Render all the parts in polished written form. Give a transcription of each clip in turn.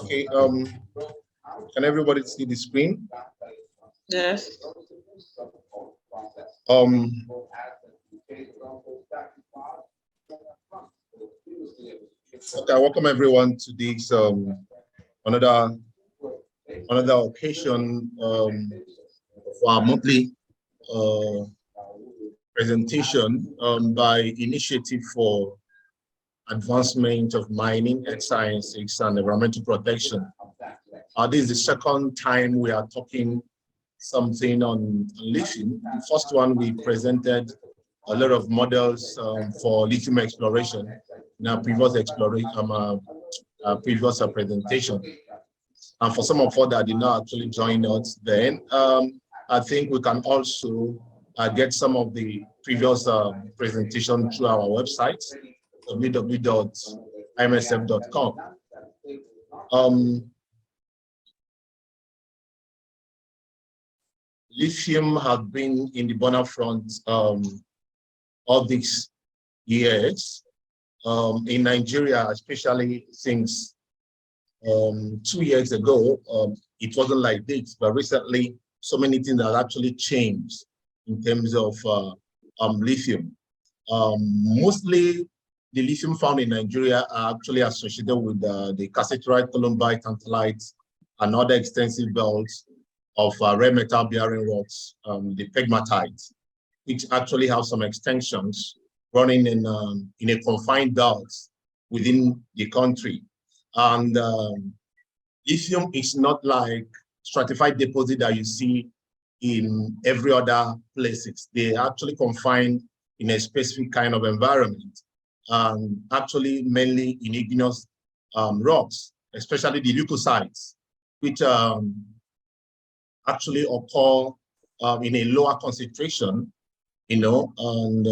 Okay, can everybody see the screen? Yes. Okay, welcome everyone to this another occasion for our monthly presentation by Initiative for Advancement of Mining and Sciences and Environmental Protection. This is the second time we are talking something on lithium. The first one, we presented a lot of models for lithium exploration in our previous presentation. And for some of us that did not actually join us then, I think we can also get some of the previous presentation through our website, www.imsf.com. Lithium has been in the burner front all these years. In Nigeria, especially since 2 years ago, it wasn't like this, but recently so many things have actually changed in terms of lithium. Mostly the lithium found in Nigeria are actually associated with the cassiterite, columbite-tantalite, and other extensive belts of rare metal bearing rocks, the pegmatite, which actually have some extensions running in a confined belt within the country. And lithium is not like stratified deposit that you see in every other places. They are actually confined in a specific kind of environment, and actually mainly in igneous rocks, especially the leucocytes, which actually occur in a lower concentration, and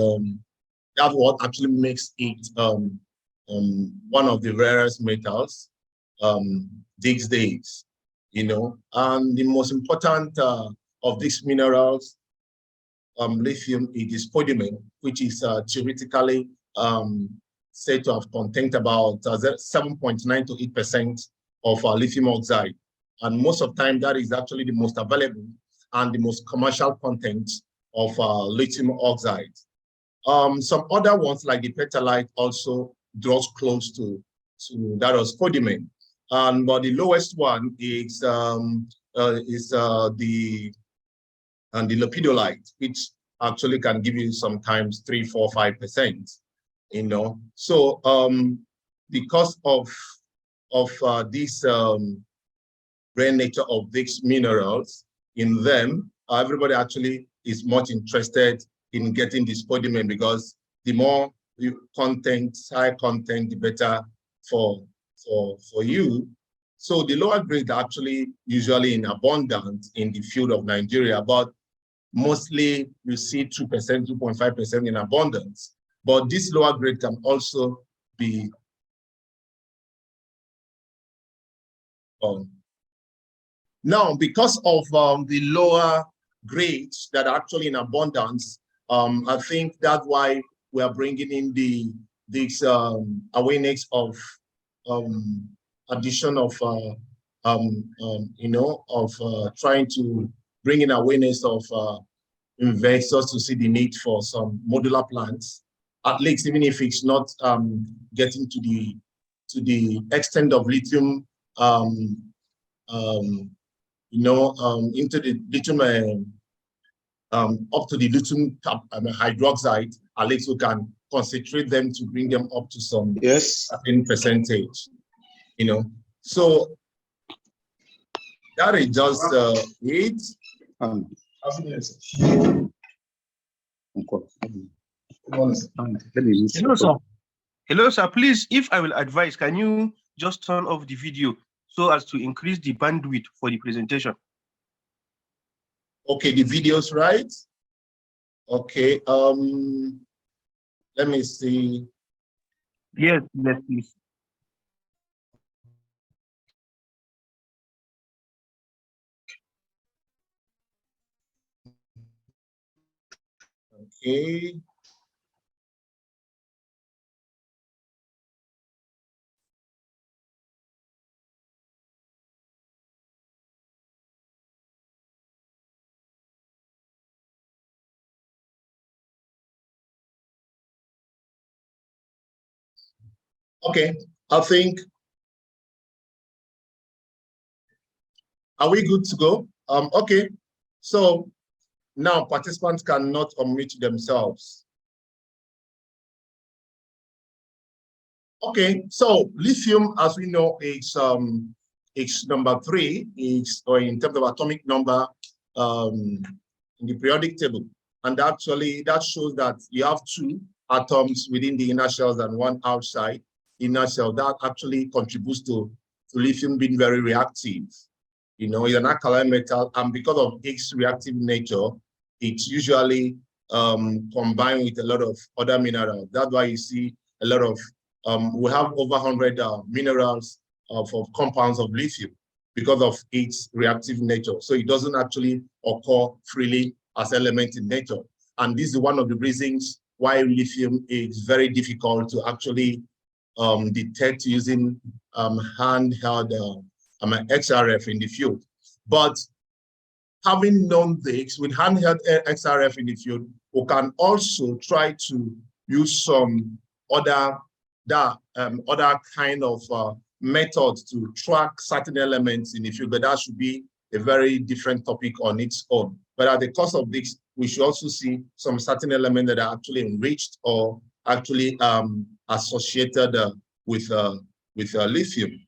that's what actually makes it one of the rarest metals these days, And the most important of these minerals, lithium, it is spodumene, which is theoretically said to have contained about 7.9 to 8% of lithium oxide. And most of the time, that is actually the most available and the most commercial content of lithium oxide. Some other ones like the petalite also draws close to that of spodumene. But the lowest one is the lepidolite, which actually can give you sometimes 3, 4, 5%. So because of this rare nature of these minerals in them, everybody actually is much interested in getting this spodumene, because the more content, high content, the better for you. So the lower grade are actually usually in abundance in the field of Nigeria, but mostly you see 2%, 2.5% in abundance. But this lower grade can also be now, because of the lower grades that are actually in abundance, I think that's why we are bringing in this awareness of addition of trying to bring in awareness of investors to see the need for some modular plants, at least even if it's not getting to the extent of lithium, into the lithium, up to the lithium hydroxide. At least we can concentrate them to bring them up to some certain percentage. So that is just it. Hello, sir. Hello, sir. Please, if I will advise, can you just turn off the video so as to increase the bandwidth for the presentation? Okay, the video's right. Okay. Let me see. Yes, please. Okay. Okay, I think, are we good to go? Okay, so now participants cannot unmute themselves. Okay, so lithium, as we know, it's number 3, or in terms of atomic number, in the periodic table. And actually, that shows that you have 2 atoms within the inner shells and 1 outside inner shell. That actually contributes to lithium being very reactive. You know, it's an alkaline metal, and because of its reactive nature, it's usually combined with a lot of other minerals. That's why you see a lot of, we have over 100 minerals of compounds of lithium because of its reactive nature. So it doesn't actually occur freely as element in nature. And this is one of the reasons why lithium is very difficult to actually detect using handheld XRF in the field. But having known this, with handheld XRF in the field, we can also try to use some other kind of methods to track certain elements in the field, but that should be a very different topic on its own. But at the course of this, we should also see some certain elements that are actually enriched or actually associated with lithium.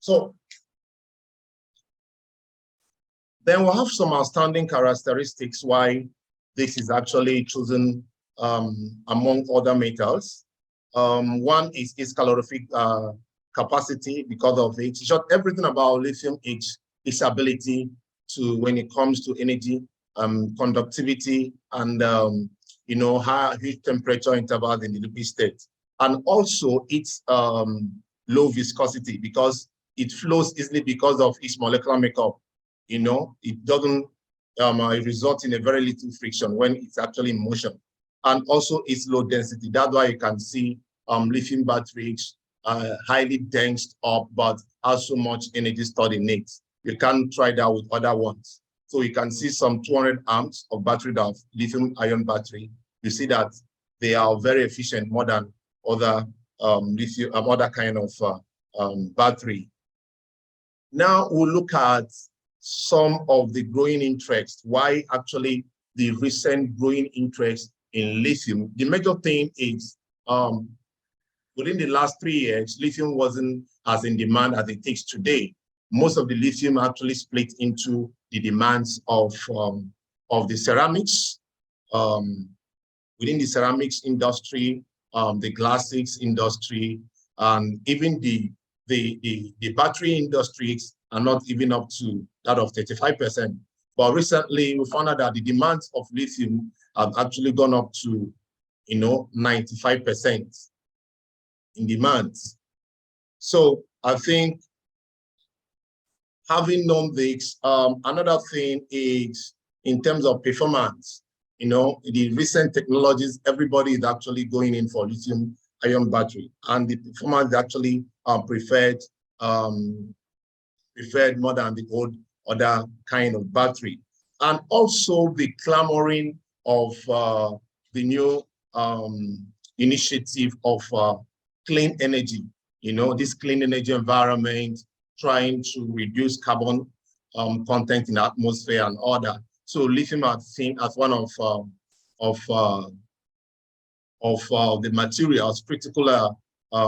So then we'll have some outstanding characteristics why this is actually chosen among other metals. One is its calorific capacity because of it. Short, everything about lithium is its ability to, when it comes to energy, conductivity, and you know, high temperature intervals in the liquid state, and also its low viscosity because it flows easily because of its molecular makeup. You know, it doesn't result in a very little friction when it's actually in motion, and also its low density. That's why you can see lithium batteries highly densed up, but has so much energy stored in it. You can't try that with other ones. So you can see some 200 amps of battery of lithium-ion battery. You see that they are very efficient, more than other lithium, other kind of battery. Now we'll look at some of the growing interest. Why actually the recent growing interest in lithium? The major thing is within the last 3 years, lithium wasn't as in demand as it is today. Most of the lithium actually split into the demands of the ceramics, within the ceramics industry, the glassix industry, and even the battery industries are not even up to that of 35%. But recently, we found out that the demands of lithium have actually gone up to, you know, 95% in demands. So I think having known this, another thing is in terms of performance. You know, the recent technologies, everybody is actually going in for lithium-ion battery, and the performance is actually preferred more than the old other kind of battery. And also the clamoring of the new initiative of clean energy, you know, this clean energy environment, trying to reduce carbon content in the atmosphere and all that. So lithium are seen as one of the materials, critical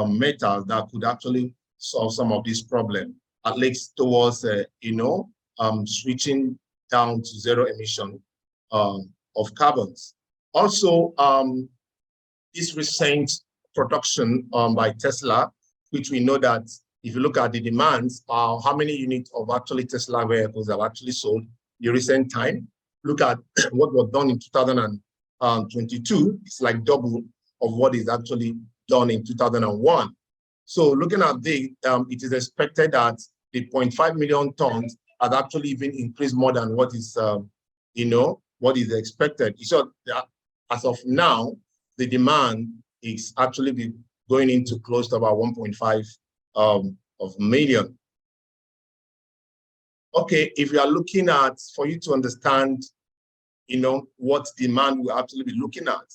metals that could actually solve some of these problems, at least towards, you know, switching down to zero emission of carbons. Also, this recent production by Tesla, which we know that if you look at the demands, how many units of actually Tesla vehicles have actually sold in recent time. Look at what was done in 2022. It's like double of what is actually done in 2001. So looking at this, it is expected that the 0.5 million tons has actually even increased more than what is, you know, what is expected. So as of now, the demand is actually going into close to about 1.5 million. Okay, if you are looking at, for you to understand, what demand we'll actually be looking at.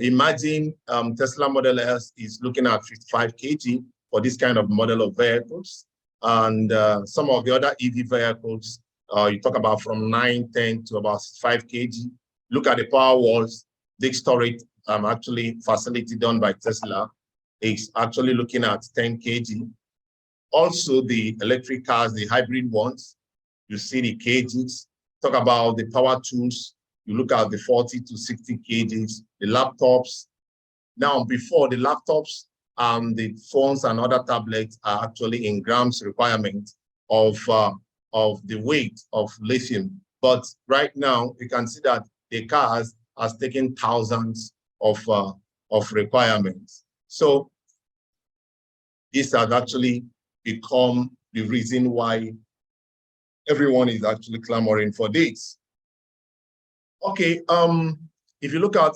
Imagine Tesla Model S is looking at 55 kg for this kind of model of vehicles. And some of the other EV vehicles, you talk about from 9, 10 to about 5 kg. Look at the power walls. Big storage actually facility done by Tesla is actually looking at 10 kg. Also, the electric cars, the hybrid ones, you see the kgs. Talk about the power tools. You look at the 40 to 60 kgs, the laptops. Now, before the laptops, the phones and other tablets are actually in grams requirement of the weight of lithium. But right now, you can see that the cars has taken thousands of requirements. So this has actually become the reason why everyone is actually clamoring for this. Okay, if you look at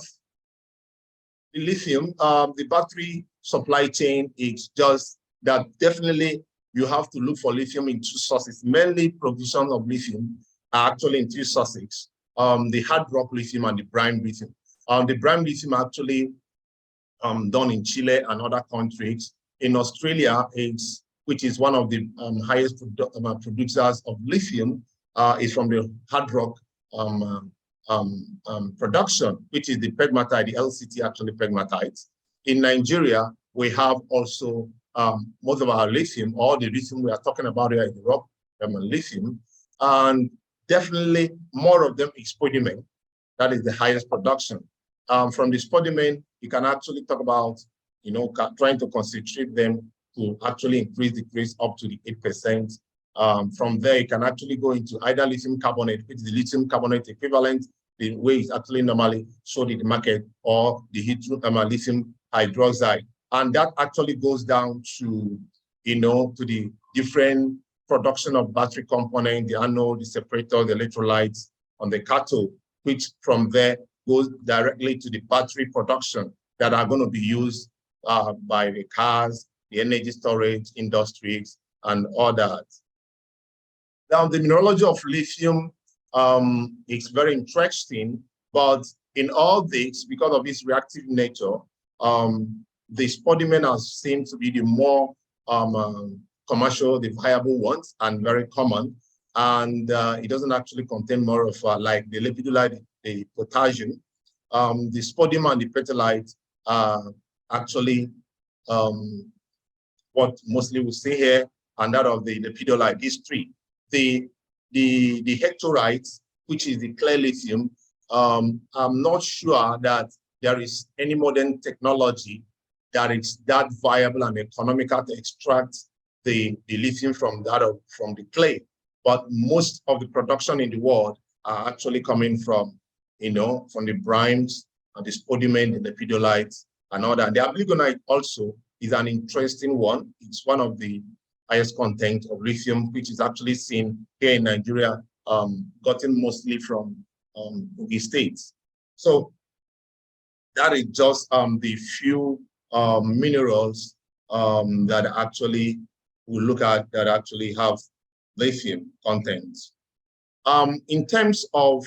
the lithium, the battery supply chain is just that definitely you have to look for lithium in 2 sources. Mainly provision of lithium are actually in 2 sources, the hard rock lithium and the brine lithium. The brine lithium actually done in Chile and other countries. In Australia, which is one of the highest producers of lithium, is from the hard rock production, which is the pegmatite, the LCT actually pegmatite. In Nigeria, we have also most of our lithium, all the lithium we are talking about here in the rock lithium, and definitely more of them is spodumene. That is the highest production. From the spodumene, you can actually talk about, trying to concentrate them to actually increase the grades up to the 8%. From there, you can actually go into either lithium carbonate, which is the lithium carbonate equivalent, the way it's actually normally sold in the market, or the lithium hydroxide. And that actually goes down to, to the different production of battery component, the anode, the separator, the electrolytes on the cathode, which from there goes directly to the battery production that are going to be used by the cars, the energy storage industries, and all that. Now, the mineralogy of lithium is very interesting, but in all this, because of its reactive nature, the spodumene has seemed to be the more commercial, the viable ones, and very common. And it doesn't actually contain more of like the lepidolite, the potassium. The spodumene and the petalite are actually what mostly we see here, and that of the lepidolite, these 3. The hectorite, which is the clear lithium, I'm not sure that there is any modern technology that is that viable and economical to extract the lithium from the clay. But most of the production in the world are actually coming from, from the brines and the spodumene, the lepidolite, and all that. The abeligonite also is an interesting one. It's one of the highest content of lithium, which is actually seen here in Nigeria, gotten mostly from the states. So that is just the few minerals that actually we look at that actually have lithium content. In terms of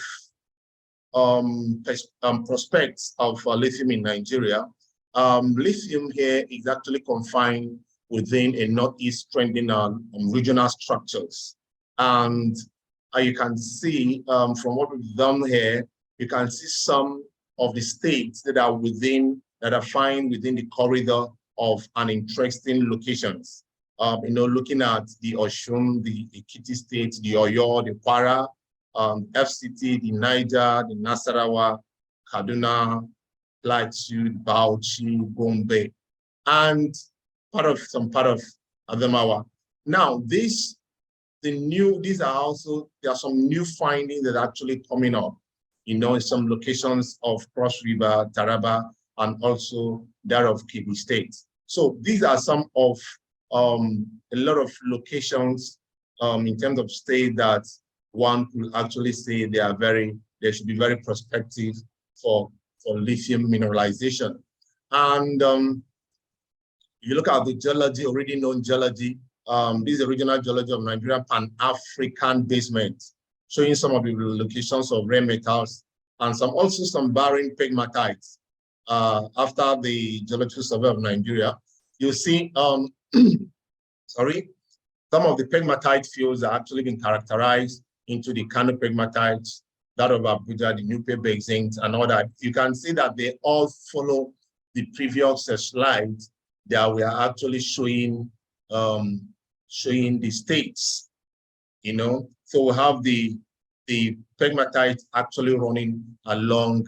prospects of lithium in Nigeria, lithium here is actually confined within a northeast trending regional structures. And you can see from what we've done here, you can see some of the states that are found within the corridor of an interesting locations. Looking at the Osun, the Ekiti state, the Oyo, the Kwara, FCT, the Niger, the Nasarawa, Kaduna, Plateau, Bauchi, Gombe, and part of Adamawa. Now, there are some new findings that are actually coming up, in some locations of Cross River, Taraba, and also that of Kebbi State. So these are some of a lot of locations in terms of state that one could actually say they should be very prospective for lithium mineralization. And If you look at the geology, already known geology, this is the regional geology of Nigeria, Pan-African basement, showing some of the locations of rare metals and also some barren pegmatites. After the geological survey of Nigeria, you see, sorry, some of the pegmatite fields are actually been characterized into the Kano pegmatites, that of Abuja, the Nupe basins, and all that. You can see that they all follow the previous slides that we are actually showing the states, you know. So we have the pegmatite actually running along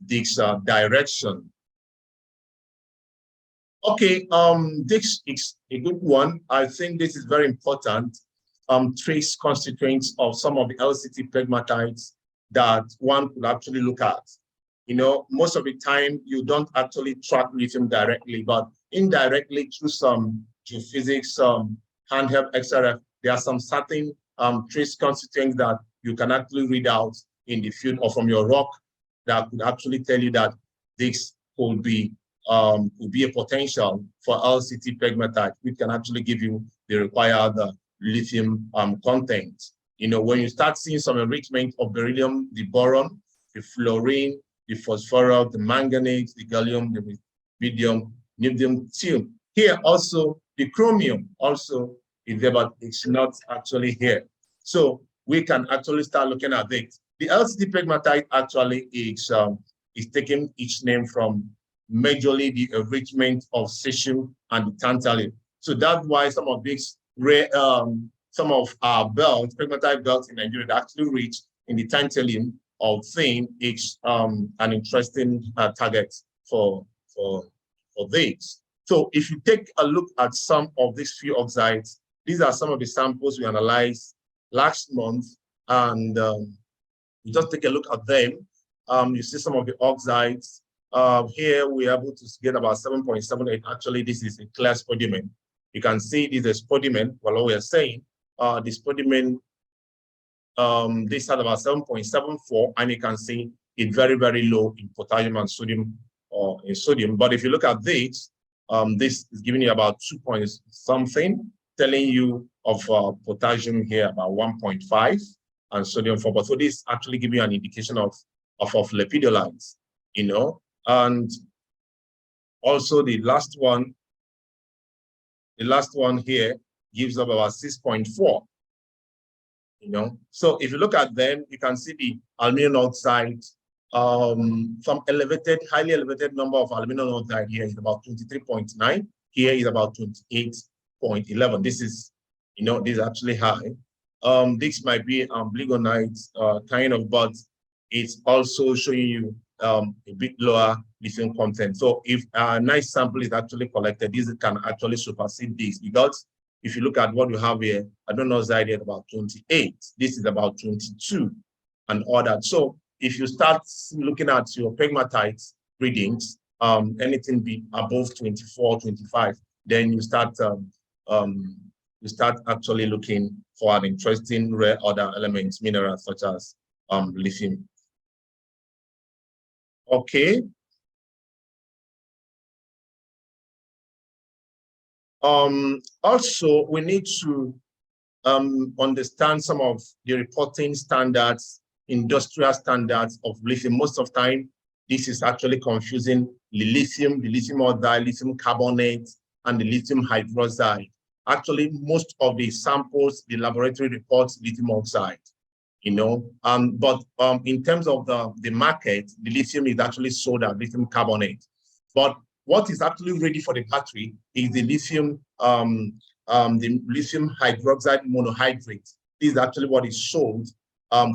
this direction. Okay, this is a good one. I think this is very important. Trace constituents of some of the LCT pegmatites that one could actually look at. You know, most of the time you don't actually track lithium directly, but indirectly through some geophysics, some handheld XRF, there are some certain trace constituents that you can actually read out in the field or from your rock that could actually tell you that this could be a potential for LCT pegmatite, which can actually give you the required lithium content. You know, when you start seeing some enrichment of beryllium, the boron, the fluorine, the phosphorus, the manganese, the gallium, the medium, niobium, tin. Here also, the chromium also is there, but it's not actually here. So we can actually start looking at it. The LCT pegmatite actually is taking its name from majorly the enrichment of cesium and the tantalite. So that's why some of these rare, some of our belts, pegmatite belts in Nigeria, that actually rich in the tantalum or thing is an interesting target for this. So if you take a look at some of these few oxides, these are some of the samples we analyzed last month, and you just take a look at them. You see some of the oxides. Here we're able to get about 7.78. Actually, this is a clear spodumene. You can see this is spodumene. Well, what we are saying, the spodumene, this had about 7.74, and you can see it very, very low in potassium and sodium, or in sodium. But if you look at this is giving you about 2 point something, telling you of potassium here about 1.5 and sodium 4. But so this actually gives you an indication of lepidolites, you know. And also the last one here gives up about 6.4, you know. So if you look at them, you can see the aluminum oxide, some elevated, highly elevated number of aluminum oxide here is about 23.9. Here is about 28.11. This is, you know, this is actually high. This might be bligonite kind of, but it's also showing you a bit lower lithium content. So if a nice sample is actually collected, this can actually supersede this, because if you look at what you have here, I don't know, oxide at about 28. This is about 22 and all that. So if you start looking at your pegmatite readings, anything be above 24, 25, then you start actually looking for an interesting rare other elements, minerals such as lithium. Okay. Also, we need to understand some of the reporting standards, industrial standards of lithium. Most of the time, this is actually confusing the lithium oxide, lithium carbonate, and the lithium hydroxide. Actually, most of the samples, the laboratory reports lithium oxide, you know. But in terms of the market, the lithium is actually sold as lithium carbonate. But what is actually ready for the battery is the lithium hydroxide monohydrate. This is actually what is sold,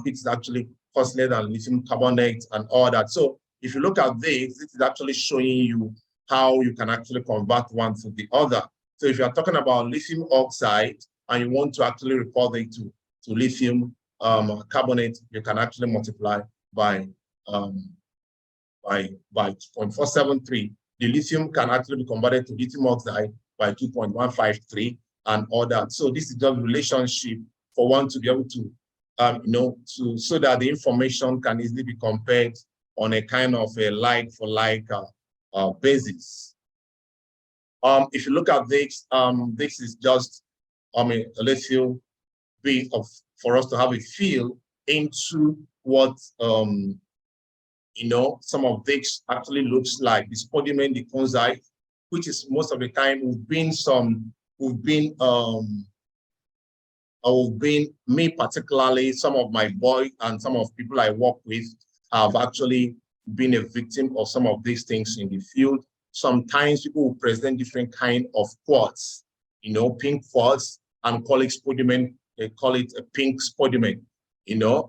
which is actually costlier than lithium carbonate and all that. So if you look at this is actually showing you how you can actually convert one to the other. So if you're talking about lithium oxide and you want to actually report it to lithium carbonate, you can actually multiply by 0.473. The lithium can actually be converted to lithium oxide by 2.153 and all that. So this is the relationship for one to be able to, you know, so that the information can easily be compared on a kind of a like for like basis. If you look at this, this is just a little bit of for us to have a feel into what some of this actually looks like. The spodumene, the conzite, which is most of the time me particularly, some of my boys and some of people I work with have actually been a victim of some of these things in the field. Sometimes people will present different kind of quartz, pink quartz, and call it spodumene. They call it a pink spodumene,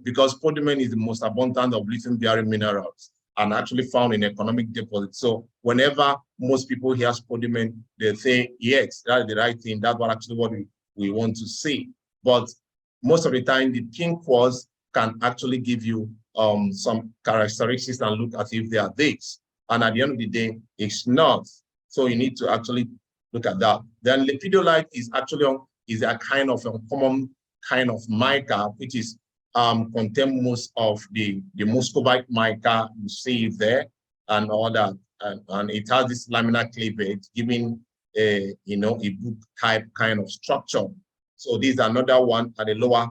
because spodumene is the most abundant of lithium-bearing minerals and actually found in economic deposits. So whenever most people hear spodumene, they say, yes, that's the right thing. That's what we want to see. But most of the time, the pink quartz can actually give you some characteristics and look as if they are this. And at the end of the day, it's not. So you need to actually look at that. Then lepidolite is actually a kind of a common kind of mica, which is contain most of the muscovite mica you see there and all that. And it has this laminar cleavage, giving a book type kind of structure. So this is another one at the lower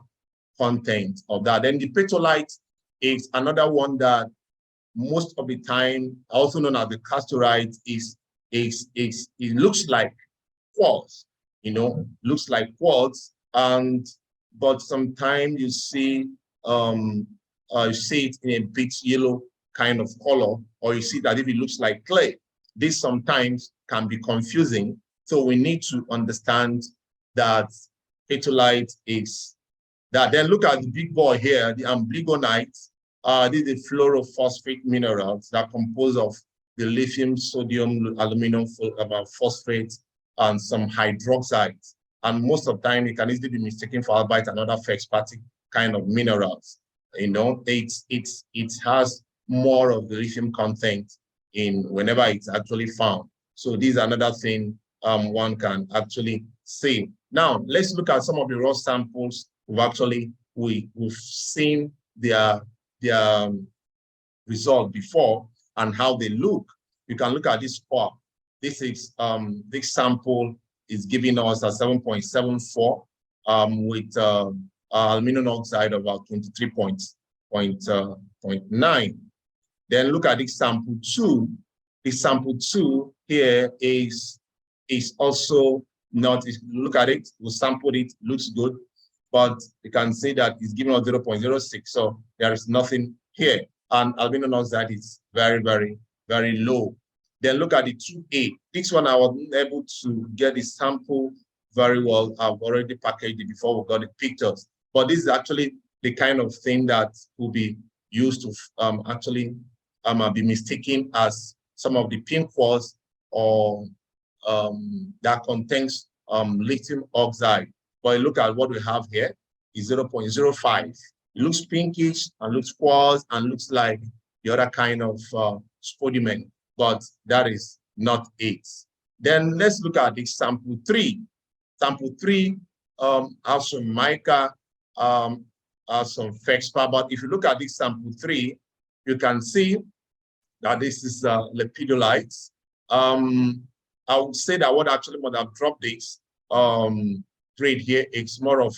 content of that. Then the petrolite is another one that most of the time, also known as the cassiterite, it looks like quartz, looks like quartz, but sometimes you see it in a bit yellow kind of color, or you see that if it looks like clay. This sometimes can be confusing. So we need to understand that petrolite is that. Then look at the big boy here, the amblygonite. These are fluorophosphate minerals that compose of the lithium, sodium, aluminum, phosphate, and some hydroxides. And most of the time, it can easily be mistaken for albite and other feldspathic kind of minerals. It has more of the lithium content in whenever it's actually found. So these are another thing one can actually see. Now, let's look at some of the raw samples we've seen their result before and how they look. You can look at this spot. This is this sample is giving us a 7.74 with aluminum oxide of about 23.9. Then look at this sample 2. This sample 2 here is also not. Look at it. We sampled it. Looks good, but you can see that it's giving us 0.06. So there is nothing here, and aluminum oxide is very, very, very low. Then look at the 2A. This one I was able to get the sample very well. I've already packaged it before we got the pictures. But this is actually the kind of thing that will be used to actually be mistaken as some of the pink quartz or that contains lithium oxide. But look at what we have here is 0.05. It looks pinkish and looks quartz and looks like the other kind of spodumene, but that is not it. Then let's look at the sample 3. Sample 3 has some mica, has some feldspar, but if you look at this sample 3, you can see that this is lepidolite. I would say that what actually would have dropped this grade here, it's more of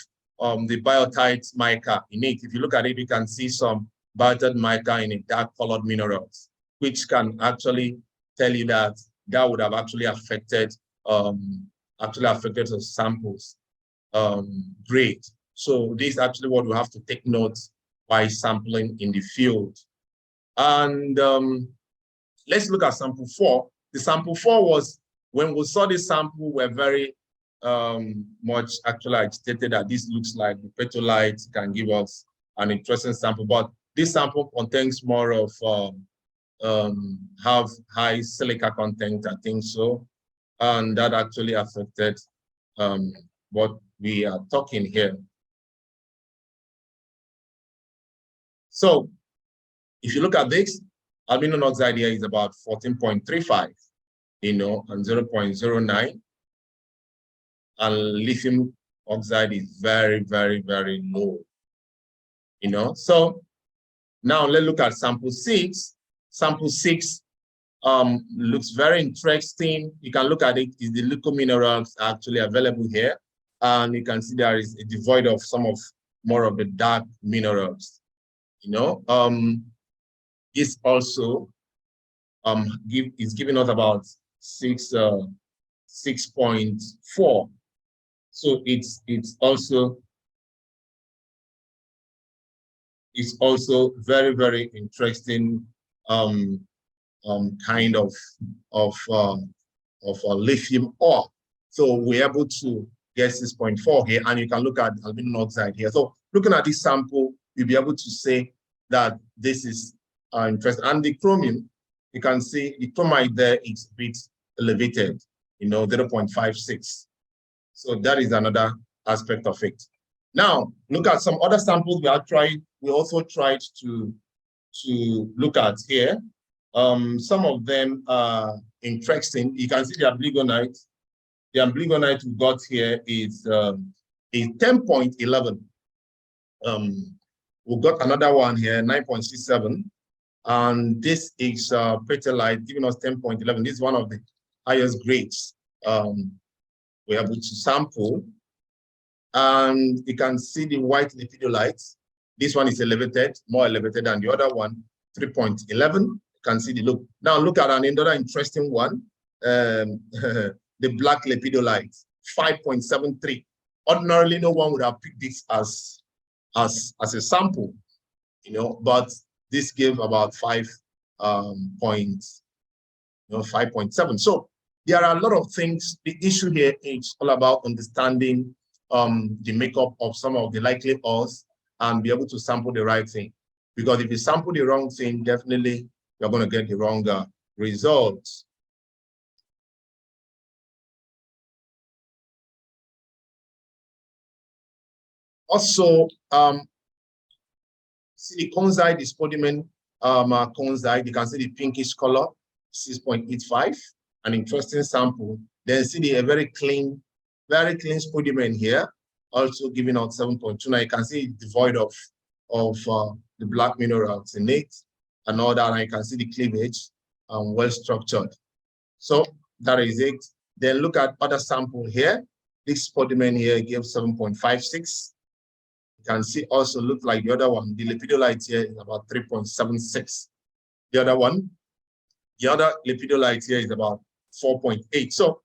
the biotite mica in it. If you look at it, you can see some biotite mica in a dark colored minerals, which can actually tell you that would have actually affected the samples grade. So this is actually what we have to take note by sampling in the field. And let's look at sample 4. The sample 4 was, when we saw this sample, we're very much actually agitated that this looks like the petrolite can give us an interesting sample, but this sample contains more of have high silica content, I think so, and that actually affected what we are talking here. So if you look at this, aluminum oxide here is about 14.35, and 0.09. And lithium oxide is very, very, very low, So now let's look at sample 6. Sample 6 looks very interesting. You can look at it. Is the lithium minerals actually available here? And you can see there is a devoid of some of more of the dark minerals. This also is giving us about 6.4. So it's also very, very interesting kind of lithium ore. So we're able to get 6.4 here, and you can look at aluminum oxide here. So looking at this sample, you'll be able to say that this is interesting. And the chromium, you can see the chromite there is a bit elevated, 0.56. So that is another aspect of it. Now, look at some other samples we also tried to look at here. Some of them are interesting. You can see the abeligonite. The abeligonite we got here is 10.11. We got another one here, 9.67. And this is petalite, giving us 10.11. This is one of the highest grades we're able to sample. And you can see the white lepidolite. This one is elevated, more elevated than the other one, 3.11. You can see the look. Now look at another interesting one, the black lepidolite, 5.73. Ordinarily, no one would have picked this as a sample, but this gave about 5.7. So there are a lot of things. The issue here is all about understanding the makeup of some of the likely ores and be able to sample the right thing. Because if you sample the wrong thing, definitely you're going to get the wrong results. Also, siliconite, the spodumene conzite, you can see the pinkish color, 6.85, an interesting sample. Then see a very clean spodumene here, also giving out 7.2. Now you can see it's devoid of the black minerals in it and all that, and you can see the cleavage well structured. So that is it. Then look at other sample here. This spodumene here gives 7.56. You can see also look like the other one. The lepidolite here is about 3.76. The other lepidolite here is about 4.8. So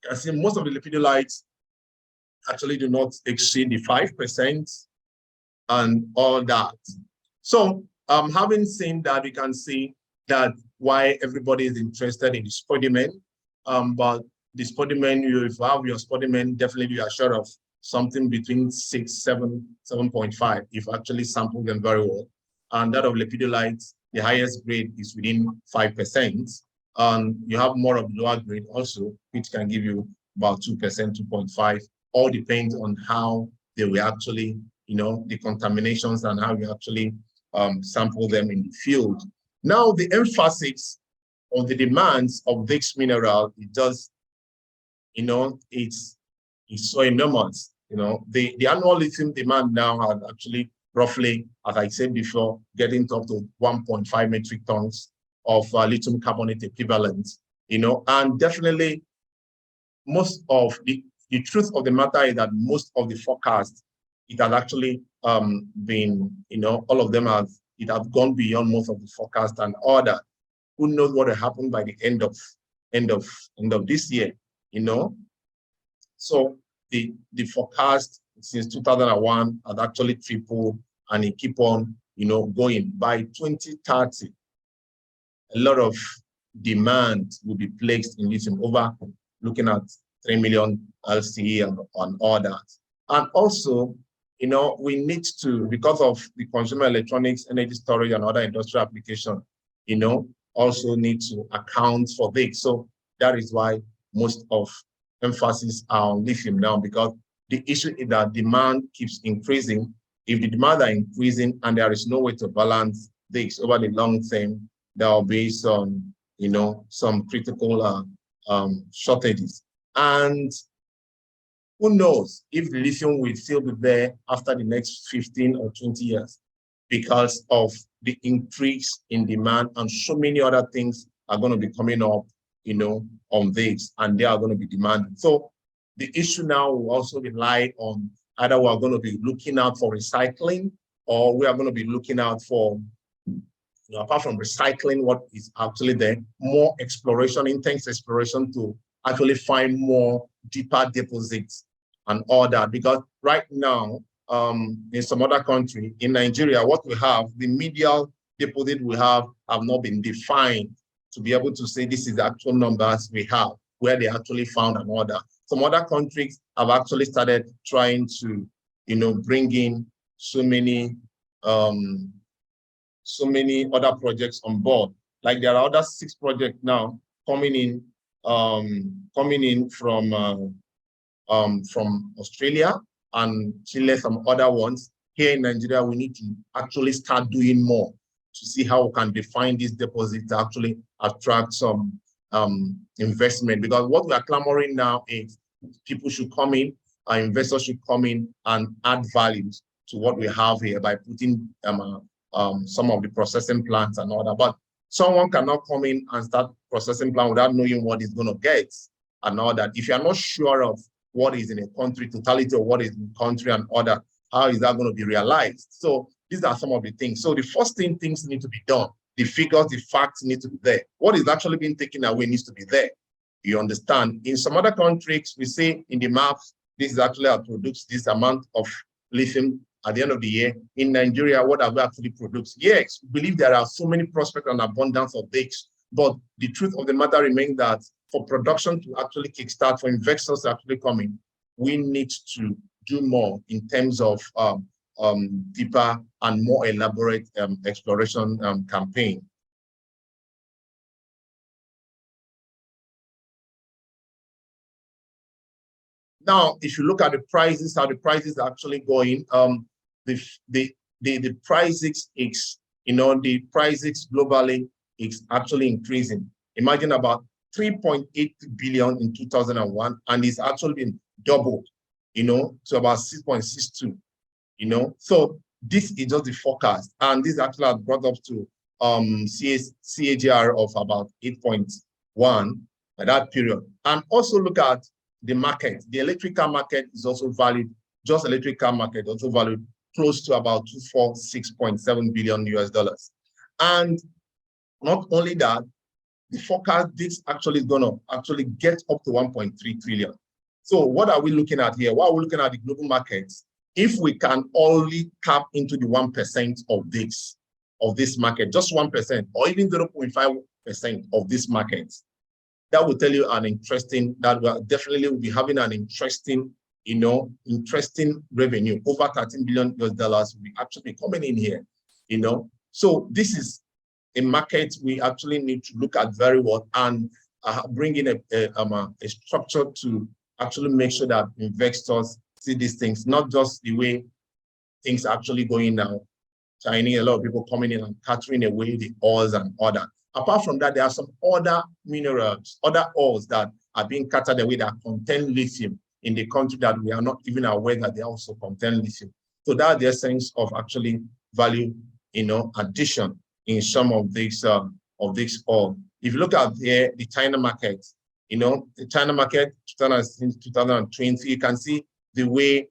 you can see most of the lepidolites actually do not exceed the 5% and all that. So having seen that, you can see that why everybody is interested in the spodumene. But the spodumene, if you have your spodumene, definitely you are sure of something between 6, 7, 7.5, if actually sample them very well. And that of lepidolite, the highest grade is within 5%. And you have more of lower grade also, which can give you about 2%, 2.5. All depends on how they will actually, the contaminations and how you actually sample them in the field. Now, the emphasis on the demands of this mineral, it does, it's so enormous. The annual lithium demand now has actually roughly, as I said before, getting up to 1.5 metric tons of lithium carbonate equivalent, and definitely most of the truth of the matter is that most of the forecasts, it has actually been, all of them it has gone beyond most of the forecast and all that. Who knows what will happen by the end of this year, So the forecast since 2001 has actually tripled, and it keep on, going. By 2030, a lot of demand will be placed in lithium, over looking at 3 million LCE and all that. And also, we need to, because of the consumer electronics, energy storage, and other industrial application, also need to account for this. So that is why most of emphasis are on lithium now, because the issue is that demand keeps increasing. If the demand are increasing and there is no way to balance this over the long term, there will be some, some critical shortages. And who knows if the lithium will still be there after the next 15 or 20 years, because of the increase in demand and so many other things are going to be coming up, on this, and they are going to be demanding. So the issue now will also rely on either we are going to be looking out for recycling, or we are going to be looking out for, apart from recycling what is actually there, more exploration, intense exploration to actually find more deeper deposits and all that. Because right now, in some other country, in Nigeria, what we have, the medial deposit we have not been defined to be able to say this is the actual numbers we have, where they actually found an order. Some other countries have actually started trying to, bring in so many other projects on board. Like there are other 6 projects now coming in from Australia and Chile, some other ones. Here in Nigeria, we need to actually start doing more to see how we can define these deposits to actually attract some investment. Because what we are clamoring now is people should come in, investors should come in and add values to what we have here by putting some of the processing plants and all that. But someone cannot come in and start processing plant without knowing what it's going to get and all that. If you're not sure of what is in a country, totality of what is in the country and all that, how is that going to be realized? So these are some of the things. So the first things need to be done. The figures, the facts need to be there. What is actually being taken away needs to be there. You understand? In some other countries, we say in the maps, this is actually how produce this amount of lithium at the end of the year. In Nigeria, what have we actually produced? Yes, we believe there are so many prospects and abundance of this, but the truth of the matter remains that for production to actually kickstart, for investors to actually come in, we need to do more in terms of deeper and more elaborate exploration campaign. Now, if you look at the prices, how the prices are actually going, the prices is, the prices globally is actually increasing. Imagine about 3.8 billion in 2001, and it's actually been doubled, to about 6.62, So this is just the forecast, and this actually has brought up to CAGR of about 8.1 at that period. And also look at the market. The electrical market is also valued, just electrical market also valued close to about 246.7 billion US dollars. And not only that, the forecast, this actually is going to actually get up to 1.3 trillion. So what are we looking at here? What are we looking at the global markets? If we can only tap into the 1% of this market, just 1%, or even 0.5% of this market, that will tell you that we definitely will be having an interesting revenue. Over 13 billion US dollars will be actually coming in here, So this is a market we actually need to look at very well and bring in a structure to actually make sure that investors see these things, not just the way things are actually going now. Chinese, a lot of people coming in and catering away the ores and all that. Apart from that, there are some other minerals, other ores that are being catered away that contain lithium in the country that we are not even aware that they also contain lithium. So that's the essence of actually value, addition in some of this ore. If you look at here, the China market, the China market 2020, you can see the way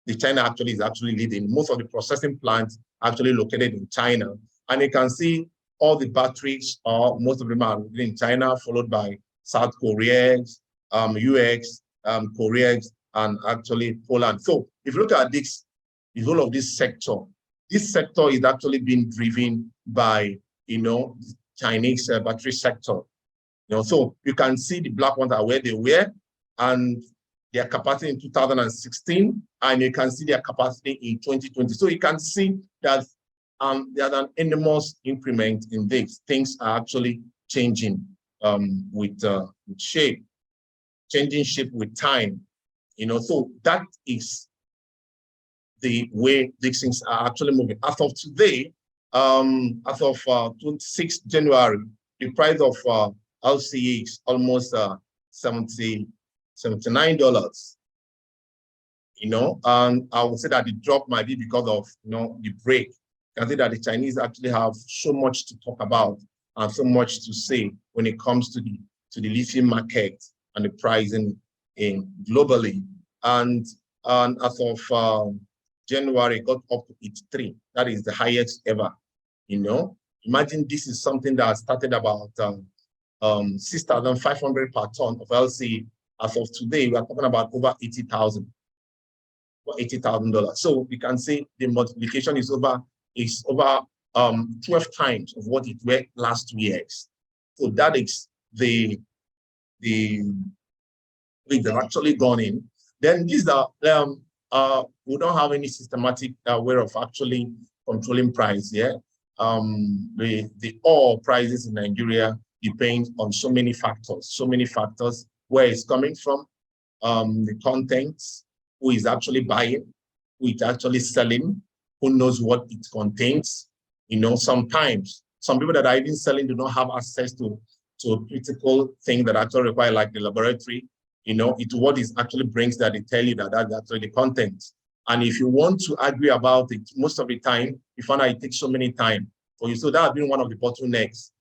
the China actually is actually leading. Most of the processing plants actually located in China, and you can see all the batteries, most of them are in China, followed by South Korea, US, Korea, and actually Poland. So if you look at this, the whole of this sector is actually being driven by, Chinese battery sector. So you can see the black ones are where they were, and their capacity in 2016, and you can see their capacity in 2020. So you can see that there's an enormous increment in this. Things are actually changing with shape, changing shape with time. So that is the way these things are actually moving. As of today, as of 26th January, the price of LCE is almost $79. And I would say that the drop might be because of the break. I can say that the Chinese actually have so much to talk about and so much to say when it comes to the lithium market and the pricing in globally. And as of January, it got up to 83. That is the highest ever. Imagine this is something that started about 6,500 per ton of LC. As of today, we are talking about over $80,000. So we can say the multiplication is over 12 times of what it were last 2 years. So that is the they've actually gone in. Then these are we don't have any systematic way of actually controlling price. Yeah, the ore prices in Nigeria depend on so many factors. Where it's coming from, the contents, who is actually buying, who is actually selling, who knows what it contains. Sometimes some people that are even selling do not have access to critical things that actually require, like the laboratory. It's what is actually brings that they tell you that that's actually the content. And if you want to argue about it, most of the time, you find out it takes so many time for you. So that has been one of the bottlenecks,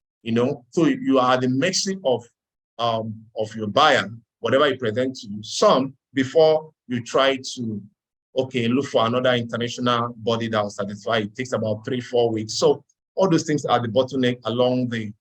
So you are the mercy of your buyer, whatever you present to you, some before you try to, look for another international body that will satisfy. It takes about 3-4 weeks. So all those things are the bottleneck along the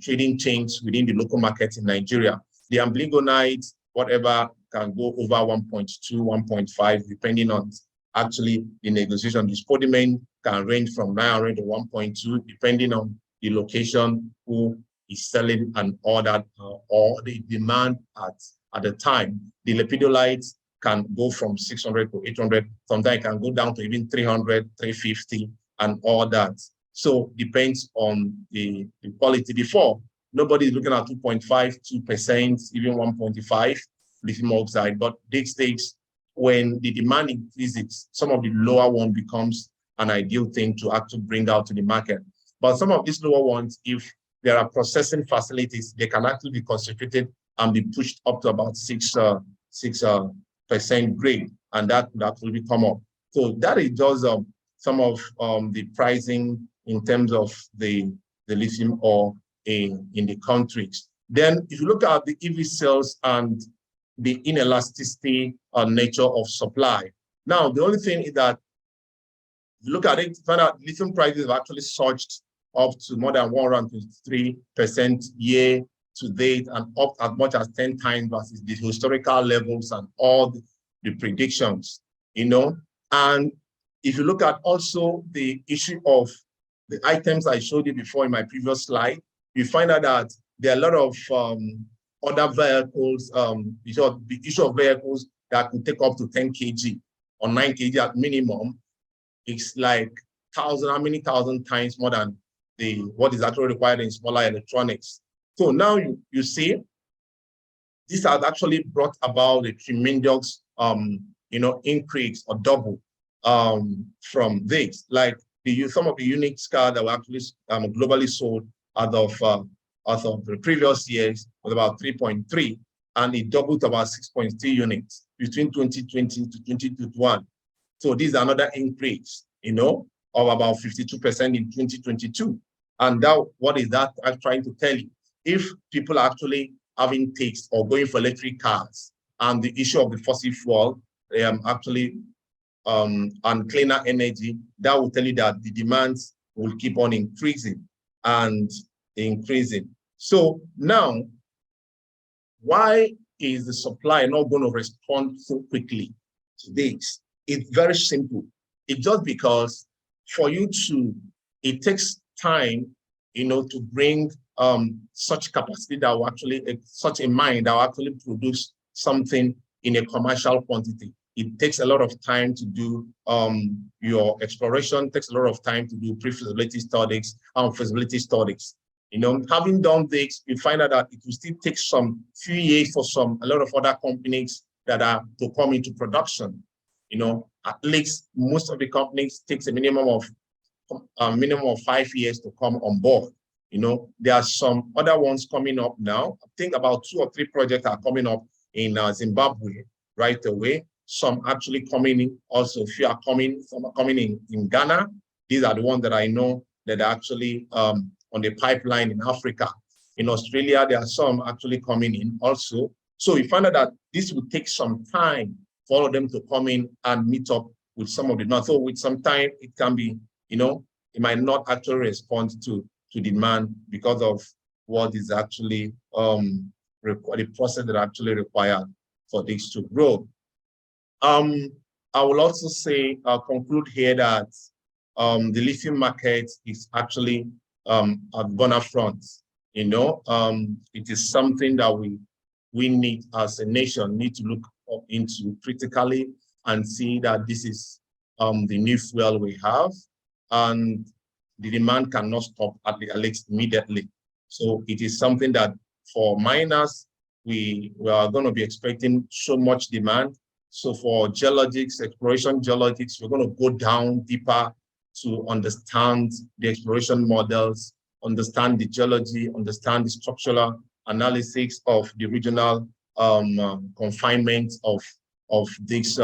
trading chains within the local market in Nigeria. The amblygonite, whatever, can go over 1.2, 1.5, depending on actually the negotiation. The spodumene can range from 900 to 1.2, depending on the location, who is selling, and all that, or the demand at the time. The lepidolite can go from 600 to 800. Sometimes it can go down to even 300, 350, and all that. So depends on the quality. Before, nobody is looking at 2.5, 2%, even 1.5 lithium oxide. But these days, when the demand increases, some of the lower one becomes an ideal thing to actually bring out to the market. But some of these lower ones, if there are processing facilities, they can actually be concentrated and be pushed up to about 6% grade, and that will come up. So that is just some of the pricing in terms of the lithium ore in the countries. Then, if you look at the EV cells and the inelasticity nature of supply, now the only thing is that if you look at it, find out lithium prices have actually surged up to more than 123% year to date, and up as much as 10 times versus the historical levels and all the predictions, And if you look at also the issue of the items I showed you before in my previous slide, you find out that there are a lot of other vehicles, the issue of vehicles that could take up to 10 kg or 9 kg at minimum. It's like how many thousand times more than what is actually required in smaller electronics. So now you see, this has actually brought about a tremendous increase or double from this. Like some of the unique cars that were actually globally sold as of the previous years was about 3.3, and it doubled to about 6.3 units between 2020 to 2021. So this is another increase, of about 52% in 2022. And that, what is that I'm trying to tell you? If people are actually having taste or going for electric cars, and the issue of the fossil fuel, actually and cleaner energy, that will tell you that the demands will keep on increasing and increasing. So now, why is the supply not going to respond so quickly to this? It's very simple. It's just because for you it takes time, to bring such capacity that will actually, such a mine that will actually produce something in a commercial quantity. It takes a lot of time to do your exploration, takes a lot of time to do pre-feasibility studies and feasibility studies. Having done this, you find out that it will still take some few years for a lot of other companies that are to come into production. At least most of the companies takes a minimum of 5 years to come on board. There are some other ones coming up now. I think about 2 or 3 projects are coming up in Zimbabwe right away. Some actually coming in also. A few are coming, some are coming in Ghana. These are the ones that I know that are actually on on the pipeline in Africa. In Australia, there are some actually coming in also. So we found out that this would take some time for all of them to come in and meet up with some of the demand. So with some time, it can be, it might not actually respond to demand because of what is actually the process that actually required for this to grow. I will also say, conclude here that the lithium market is actually at burner front. It is something that we need as a nation need to look up into critically and see that this is the new fuel we have, and the demand cannot stop at least immediately. So it is something that for miners, we are going to be expecting so much demand. So for geologics, exploration geologics, we're going to go down deeper to understand the exploration models, understand the geology, understand the structural analysis of the regional confinement of these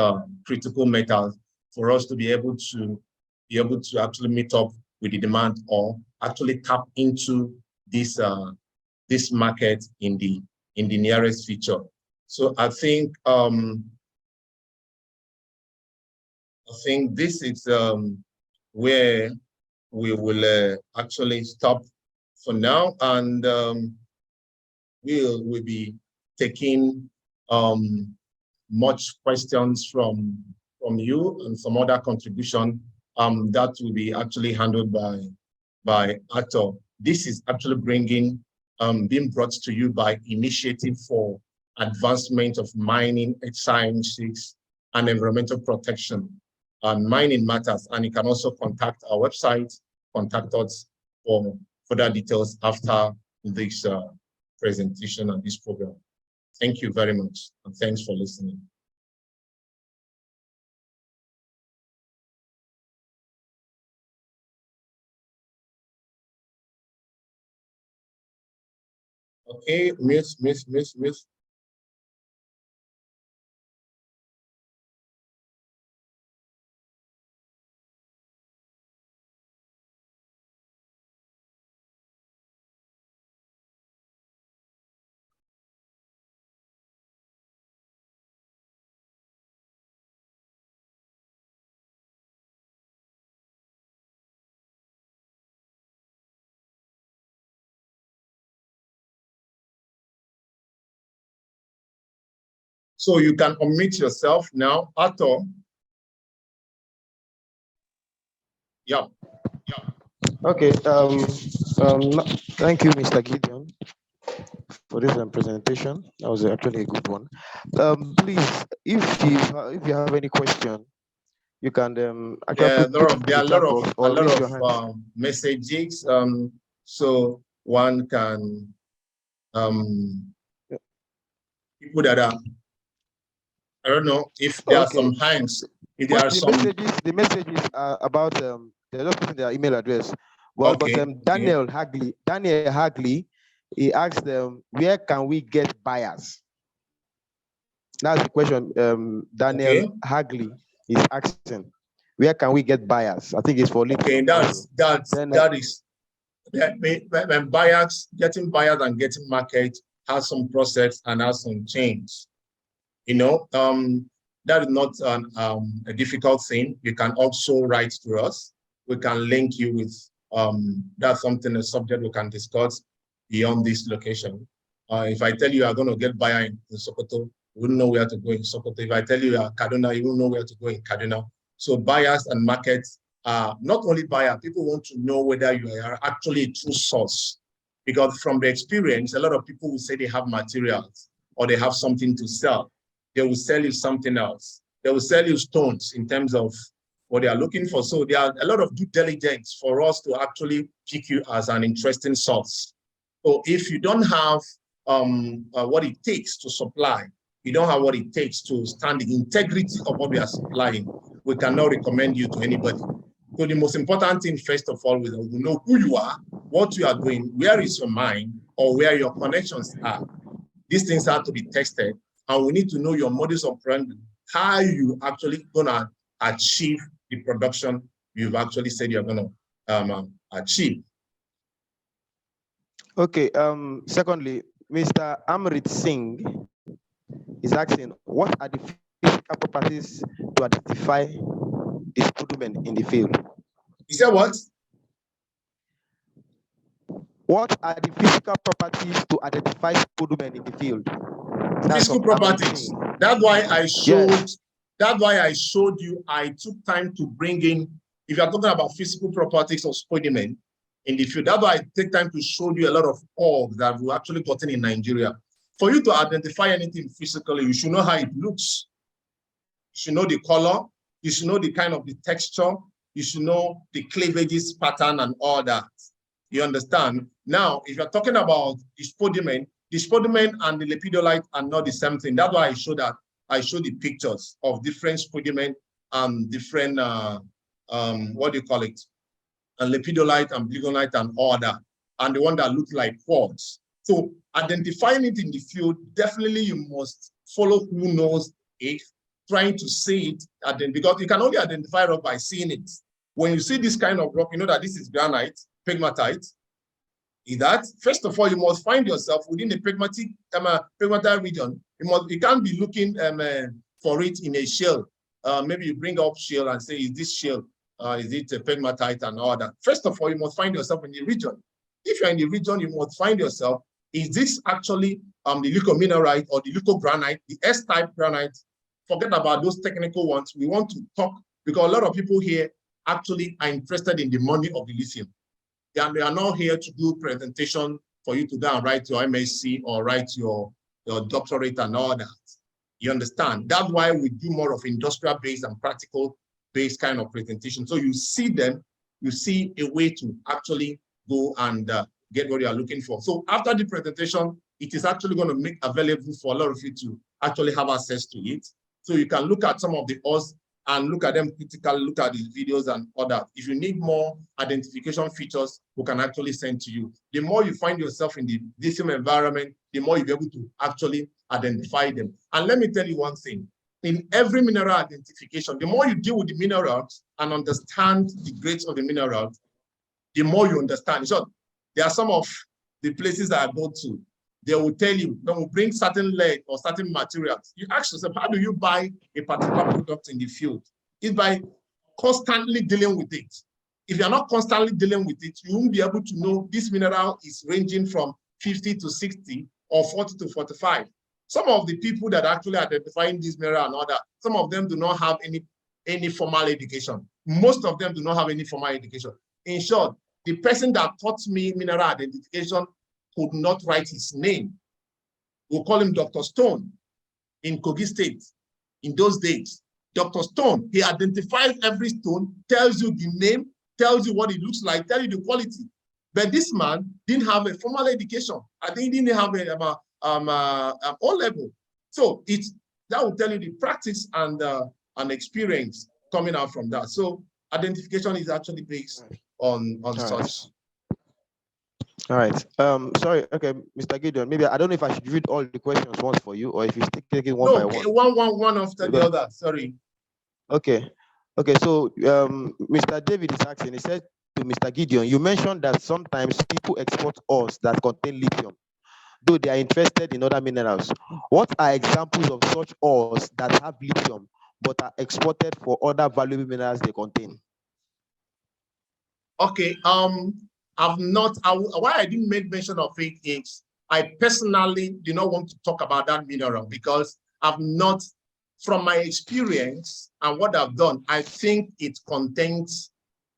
critical metals for us to be able to actually meet up with the demand or actually tap into this this market in the nearest future. So I think this is where we will actually stop for now, and we'll be taking much questions from you and some other contribution that will be actually handled by Arthur. This is actually being brought to you by Initiative for Advancement of Mining, Sciences, and Environmental Protection. Mining matters, and you can also contact our website, contact us for further details after this presentation and this program. Thank you very much, and thanks for listening. Okay, miss. So you can unmute yourself now, Arthur. Yeah. Okay. Thank you, Mr. Gideon, for this presentation. That was actually a good one. Please, if you have any question, you can actually there are put a lot of messages. So one can people that are, I don't know if there are some hands. If there are the messages are about they're just putting their email address. Well, okay, but Daniel Hagley, he asked them, where can we get buyers? That's the question. Daniel Hagley is asking, where can we get buyers? I think it's for lithium. Okay, when buyers, getting buyers and getting market has some process and has some change. That is not a difficult thing. You can also write to us. We can link you with that's a subject we can discuss beyond this location. If I tell you are going to get buyer in Sokoto, you wouldn't know where to go in Sokoto. If I tell you are Kaduna, you won't know where to go in Kaduna. So buyers and markets are not only buyer, people want to know whether you are actually a true source. Because from the experience, a lot of people will say they have materials or they have something to sell. They will sell you something else. They will sell you stones in terms of what they are looking for. So there are a lot of due diligence for us to actually pick you as an interesting source. So if you don't have what it takes to supply, you don't have what it takes to stand the integrity of what we are supplying, we cannot recommend you to anybody. So the most important thing, first of all, we know who you are, what you are doing, where is your mind, or where your connections are. These things have to be tested, and we need to know your modus operandi, how you actually gonna achieve the production you've actually said you're gonna achieve. Okay. Secondly, Mr. Amrit Singh is asking, what are the physical properties to identify the spodumene in the field? You said what? What are the physical properties to identify spodumene in the field? That's Physical from Amrit properties. Singh. That's why I showed. Yes. That's why I showed you. I took time to bring in. If you are talking about physical properties of spodumene in the field, that's why I take time to show you a lot of ores that we actually gotten in Nigeria. For you to identify anything physically, you should know how it looks. You should know the color. You should know the kind of the texture. You should know the cleavages pattern and all that. You understand? Now, if you're talking about the spodumene and the lepidolite are not the same thing. That's why I show that. I show the pictures of different spodumene and different, what do you call it? And lepidolite and blegonite and all that. And the one that look like quartz. So identifying it in the field, definitely you must follow who knows it, trying to see it, and then because you can only identify rock by seeing it. When you see this kind of rock, you know that this is granite, pegmatite. Is that first of all, you must find yourself within the pegmatite region. You can't be looking for it in a shell. Maybe you bring up shell and say, is this shell? Is it a pegmatite and all that? First of all, you must find yourself in the region. If you're in the region, you must find yourself, is this actually the leucominerite or the leucogranite, the S-type granite? Forget about those technical ones. We want to talk because a lot of people here actually are interested in the money of the lithium. They are not here to do presentation for you to go and write your MSc or write your doctorate and all that. You understand? That's why we do more of industrial-based and practical-based kind of presentation. So you see them, you see a way to actually go and get what you are looking for. So after the presentation, it is actually going to make available for a lot of you to actually have access to it. So you can look at some of the ores and look at them critically, look at these videos and other. If you need more identification features, we can actually send to you. The more you find yourself in the lithium environment, the more you'll be able to actually identify them. And let me tell you one thing. In every mineral identification, the more you deal with the minerals and understand the grades of the minerals, the more you understand. So there are some of the places that I go to, they will tell you, they will bring certain lead or certain materials. You ask yourself, how do you buy a particular product in the field? It's by constantly dealing with it. If you're not constantly dealing with it, you won't be able to know this mineral is ranging from 50 to 60 or 40 to 45. Some of the people that are actually identifying this mineral and all that, some of them do not have any formal education. Most of them do not have any formal education. In short, the person that taught me mineral identification could not write his name. We'll call him Dr. Stone in Kogi State. In those days, Dr. Stone, he identifies every stone, tells you the name, tells you what it looks like, tells you the quality. But this man didn't have a formal education. I think he didn't have a O-level. So that will tell you the practice and experience coming out from that. So identification is actually based on such. All right. Sorry. Okay, Mr. Gideon. Maybe I don't know if I should read all the questions once for you, or if you take it one by one. One after the other. Sorry. Okay. Okay. So, Mr. David is asking. He said to Mr. Gideon, you mentioned that sometimes people export ores that contain lithium, though they are interested in other minerals. What are examples of such ores that have lithium but are exported for other valuable minerals they contain? Okay. Why I didn't make mention of it is I personally do not want to talk about that mineral because I've not, from my experience and what I've done, I think it contains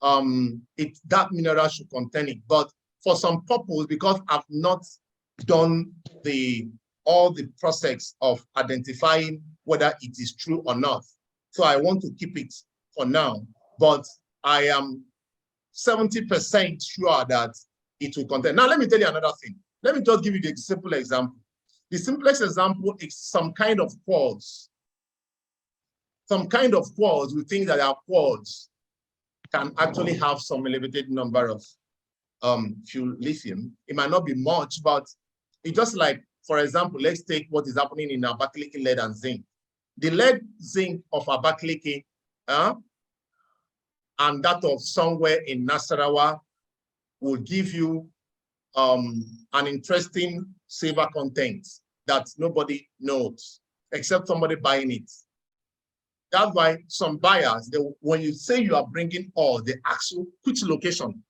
that mineral should contain it. But for some purpose, because I've not done all the process of identifying whether it is true or not. So I want to keep it for now. But I am 70% sure that it will contain. Now, let me tell you another thing. Let me just give you the simple example. The simplest example is some kind of quartz. Some kind of quartz, we think that our quartz can actually have some elevated number of fuel lithium. It might not be much, but it's just like, for example, let's take what is happening in Abakaliki lead and zinc. The lead zinc of Abakaliki and that of somewhere in Nasarawa will give you an interesting silver content that nobody knows except somebody buying it. That's why some buyers, when you say you are bringing ore, they ask you which location.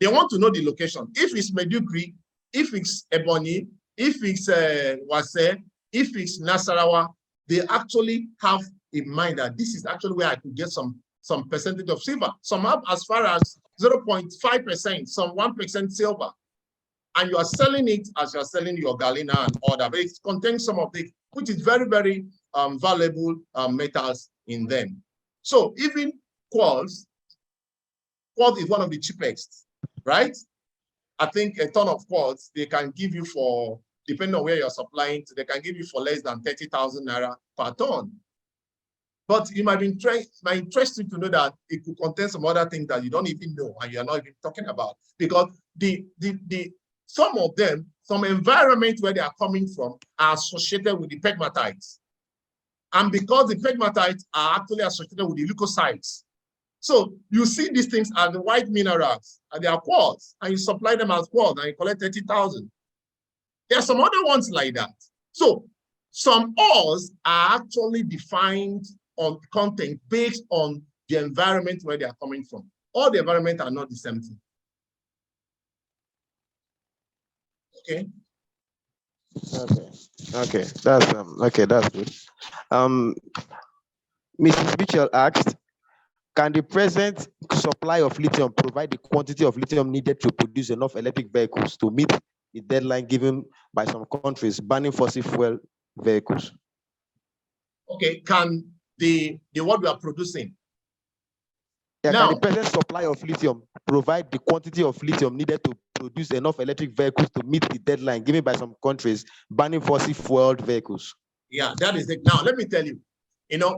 They want to know the location. If it's Medugri, if it's Ebonyi, if it's Wase, if it's Nasarawa, they actually have in mind that this is actually where I could get some percentage of silver. Some have as far as 0.5%, some 1% silver. And you are selling it as you are selling your galena and other, but it contains some of it, which is very, very valuable metals in them. So even quartz is one of the cheapest, right? I think a ton of quartz they can give you for, depending on where you're supplying to, they can give you for less than 30,000 naira per ton. But you might be interested to know that it could contain some other things that you don't even know and you're not even talking about. Because some of them, some environment where they are coming from are associated with the pegmatites. And because the pegmatites are actually associated with the leucocytes. So you see these things as the white minerals, and they are quartz, and you supply them as quartz, and you collect 30,000. There are some other ones like that. So some ores are actually defined on content based on the environment where they are coming from. All the environment are not the same thing. Okay. Okay. That's good. Mrs. Mitchell asked, can the present supply of lithium provide the quantity of lithium needed to produce enough electric vehicles to meet the deadline given by some countries banning fossil fuel vehicles? Okay, can the what we are producing? Yeah, now, can the present supply of lithium provide the quantity of lithium needed to produce enough electric vehicles to meet the deadline given by some countries banning fossil fuel vehicles? Yeah, that is it. Now, let me tell you,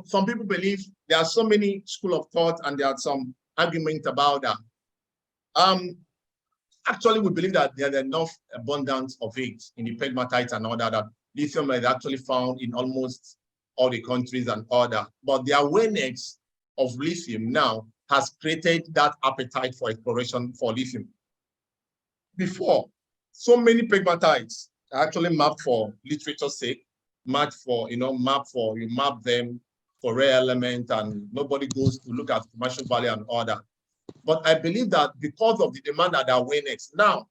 some people believe there are so many school of thought and there are some arguments about that. Actually, we believe that there's enough abundance of it in the pegmatite and all that lithium is actually found in almost all the countries and all that. But the awareness of lithium now has created that appetite for exploration for lithium. Before, so many pegmatites are actually mapped for literature's sake, you map them for rare element, and nobody goes to look at commercial value and all that. But I believe that because of the demand and the awareness, now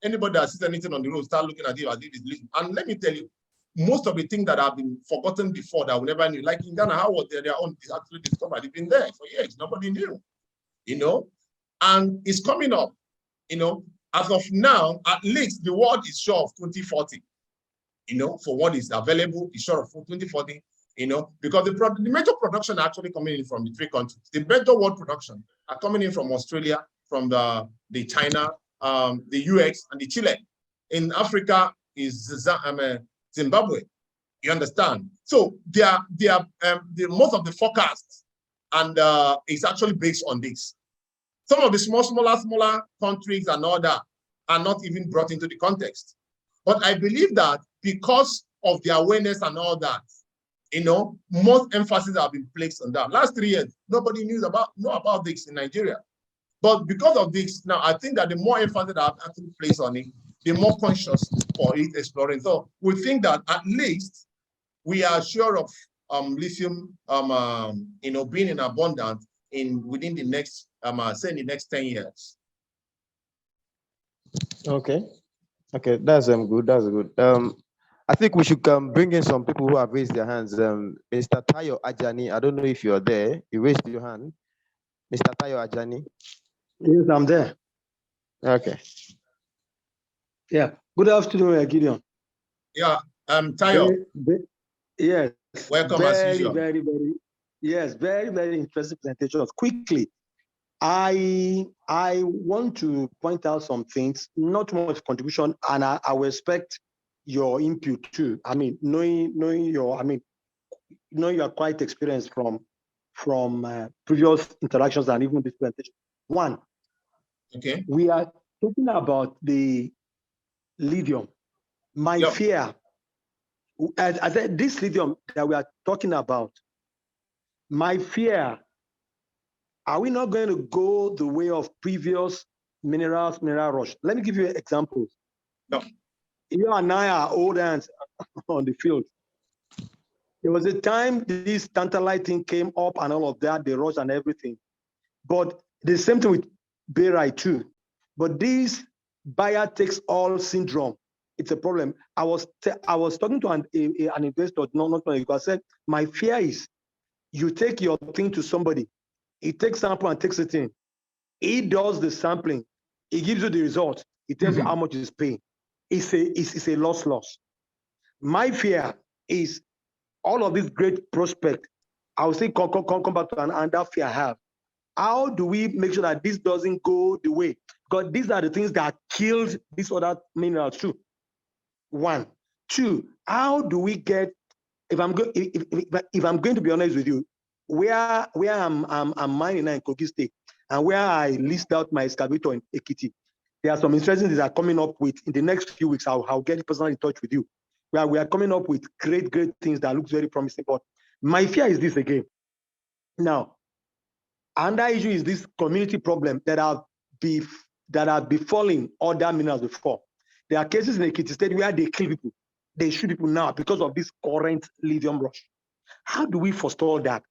anybody that sees anything on the road start looking at it as if it's lithium. And let me tell you, most of the things that have been forgotten before that we never knew, like in Ghana, how was their own is actually discovered? It's been there for years, nobody knew, and it's coming up, as of now, at least the world is sure of 2040, for what is available, is sure of 2040, because the major production are actually coming in from the three countries. The major world production are coming in from Australia, from the China, the US, and the Chile. In Africa is Zimbabwe. You understand? So most of the forecasts and is actually based on this. Some of the smaller countries and all that are not even brought into the context. But I believe that because of the awareness and all that, most emphasis have been placed on that. Last 3 years, nobody knew about this in Nigeria. But because of this, now I think that the more emphasis that I've actually placed on it, the more conscious for it exploring. So we think that at least we are sure of lithium, being in abundance within the next, say in the next 10 years. Okay, that's good. That's good. I think we should bring in some people who have raised their hands. Mr. Tayo Ajani, I don't know if you're there. You raised your hand. Mr. Tayo Ajani. Yes, I'm there. Okay. Yeah. Good afternoon, Gideon. Yeah, Tayo. Yes. Welcome as usual. Very, very interesting presentation. Quickly, I want to point out some things, not much contribution, and I will expect your input too. I mean, knowing you are quite experienced from previous interactions and even this presentation. One, okay, we are talking about the lithium. My fear, this lithium that we are talking about, my fear, are we not going to go the way of previous mineral rush. Let me give you examples. No. You and I are old hands on the field. There was a time this tantalite thing came up and all of that, the rush and everything. But the same thing with barite too. But this buyer takes all syndrome. It's a problem. I was talking to an investor, not I said, my fear is you take your thing to somebody, he takes sample and takes it in. He does the sampling, he gives you the result, he tells you how much is paying. It's a loss. My fear is all of this great prospect, I would say come back to another fear I have. How do we make sure that this doesn't go the way? Because these are the things that killed these other minerals too. One. Two, how do we get, if I'm going to be honest with you, where I'm mining in Kogi State and where I list out my excavator in Ekiti, there are some interesting things that are coming up with in the next few weeks. I'll get personally in touch with you. Where we are coming up with great things that looks very promising. But my fear is this again. Now, another issue is this community problem that are befalling other minerals before. There are cases in Ekiti State where they kill people, they shoot people now because of this current lithium rush. How do we forestall that?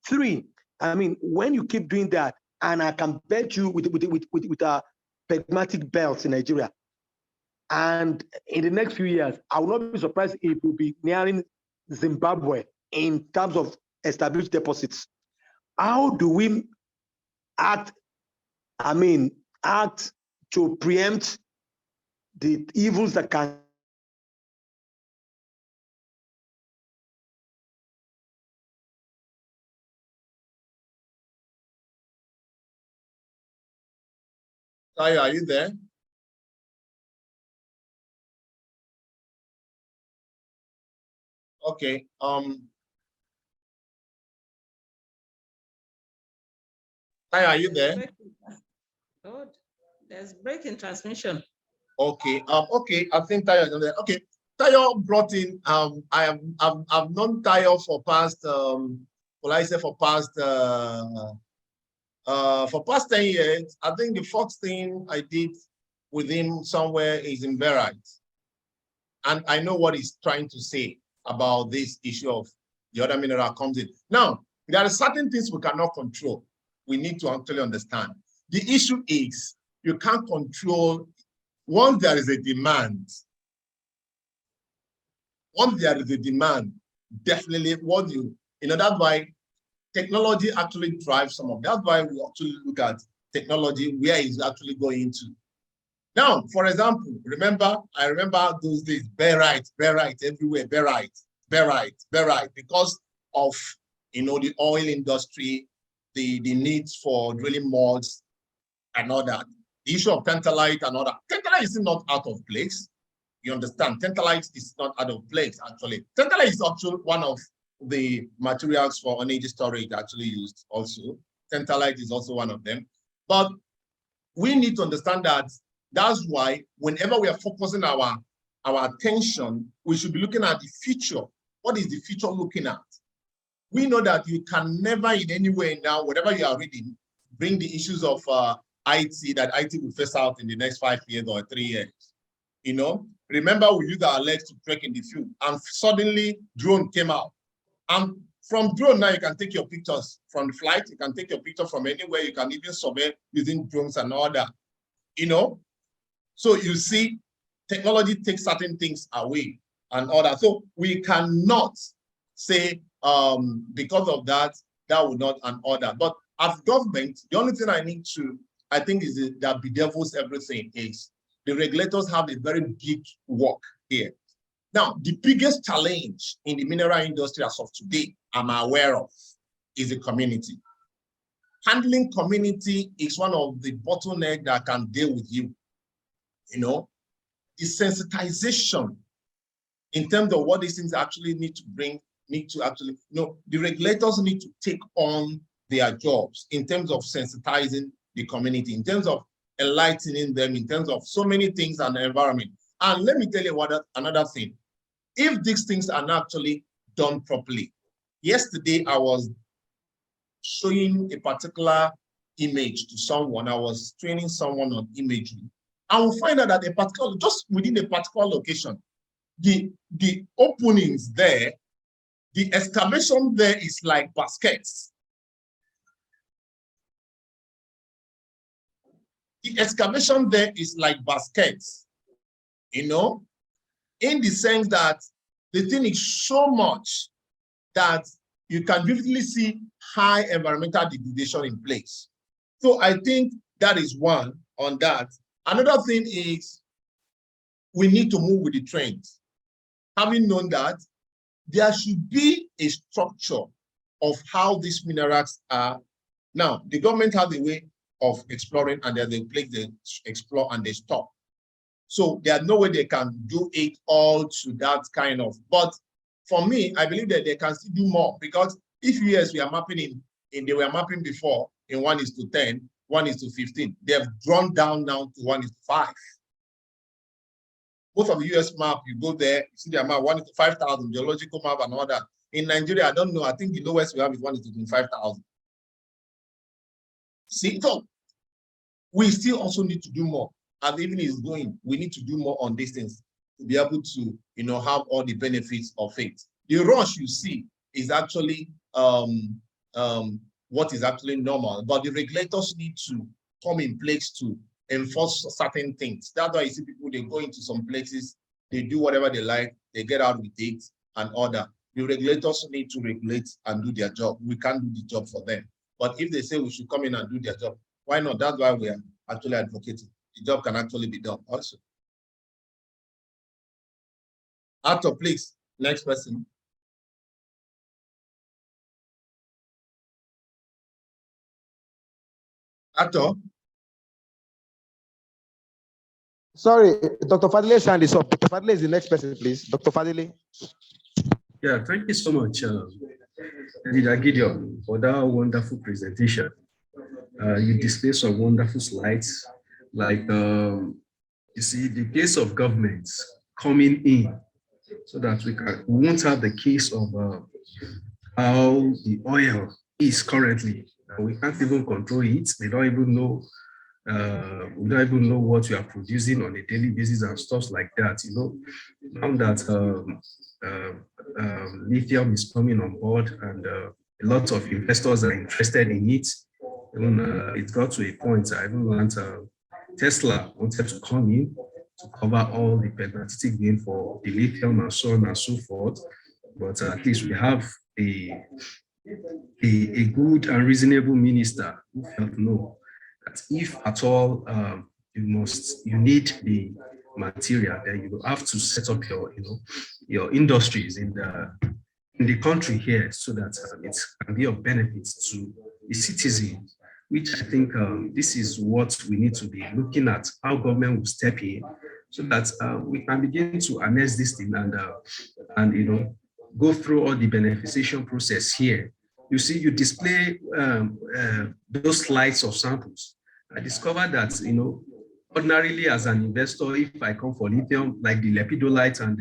Three, I mean, when you keep doing that, and I can bet you with a pegmatic belts in Nigeria, and in the next few years, I will not be surprised if we'll be nearing Zimbabwe in terms of established deposits. How do we act to preempt the evils that can Tayo, are you there? Okay. Tayo, are you there? Oh, there's breaking transmission. Okay. Okay. I think Tayo is there. Okay. Tayo brought in. I've known Tayo for past. For past 10 years. I think the first thing I did with him somewhere is in barite, and I know what he's trying to say about this issue of the other mineral comes in. Now, there are certain things we cannot control. We need to actually understand. The issue is you can't control once there is a demand. Once there is a demand, definitely that's why technology actually drives some of that. That's why we actually look at technology, where it's actually going to. Now, for example, I remember those days, barite everywhere, barite, because of the oil industry, the needs for drilling mods and all that. The issue of tantalite and all that. Tantalite is not out of place. You understand? Tantalite is not out of place, actually. Tantalite is actually one of the materials for energy storage actually used also. Tantalite is also one of them. But we need to understand that that's why whenever we are focusing our attention, we should be looking at the future. What is the future looking at? We know that you can never in any way now, whatever you are reading, bring the issues of IT, that IT will face out in the next 5 years or 3 years. Remember we used our legs to trek in the field, and suddenly drone came out. And from drone now, you can take your pictures from the flight, you can take your picture from anywhere, you can even survey using drones and all that. So you see, technology takes certain things away and all that. So we cannot say because of that, that would not and all that. But as government, the only thing I think is that bedevils everything is the regulators have a very big work here. Now, the biggest challenge in the mineral industry as of today, I'm aware of, is the community. Handling community is one of the bottlenecks that can deal with you. The sensitization in terms of what these things actually need to bring, the regulators need to take on their jobs in terms of sensitizing the community, in terms of enlightening them, in terms of so many things and the environment. And let me tell you another thing. If these things are not actually done properly, yesterday I was showing a particular image to someone, I was training someone on imagery, I will find out that a particular, just within a particular location, the openings there, the excavation there is like baskets. The excavation there is like baskets, you know, in the sense that the thing is so much that you can vividly see high environmental degradation in place. So I think that is one on that. Another thing is we need to move with the trends. Having known that, there should be a structure of how these minerals are. Now, the government has a way of exploring, and there's a place they explore and they stop. So there's no way they can do it all to that kind of, but for me, I believe that they can still do more, because if US we are mapping in they were mapping before in 1:10, 1:15, they have drawn down now to 1:5. Both of the US map, you go there, you see the amount 1:5,000, geological map and all that. In Nigeria, I don't know, I think the lowest we have is 1:25,000. See, so we still also need to do more. As even is going, we need to do more on these things to be able to, you know, have all the benefits of it. The rush you see is actually what is actually normal, but the regulators need to come in place to enforce certain things. That's why you see people, they go into some places, they do whatever they like, they get out with it and all that. The regulators need to regulate and do their job. We can't do the job for them. But if they say we should come in and do their job, why not? That's why we are actually advocating. The job can actually be done also. Arthur, please, next person. Arthur? Sorry, Dr. Fadile hand is up. Dr. Fadile is the next person, please. Dr. Fadile. Yeah, thank you so much, Leader Gideon, for that wonderful presentation. You display some wonderful slides, like you see the case of governments coming in, so that we won't have the case of how the oil is currently. We can't even control it. We don't even know. We don't even know what we are producing on a daily basis and stuff like that. You know, now that lithium is coming on board, and a lot of investors are interested in it. Even, it got to a point I even want Tesla wanted to come in to cover all the pegmatite gain for the lithium and so on and so forth. But at least we have a good and reasonable minister who felt no, that if at all you need the material, then you have to set up your industries in the country here, so that it can be of benefit to the citizens, which I think this is what we need to be looking at, how government will step in, so that we can begin to harness this thing and go through all the beneficiation process here. You see, you display those slides of samples. I discovered that, ordinarily as an investor, if I come for lithium, like the lepidolite and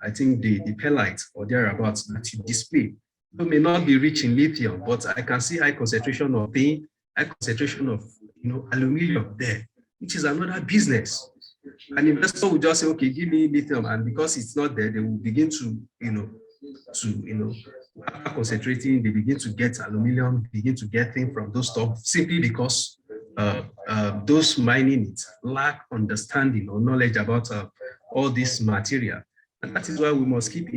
I think the pellite or thereabouts that you display, it may not be rich in lithium, but I can see high concentration of tin, high concentration of aluminium there, which is another business. An investor will just say, okay, give me lithium, and because it's not there, they will begin to after concentrating, they begin to get aluminium, begin to get things from those stuff, simply because those mining it lack understanding or knowledge about all this material. And that is why we must keep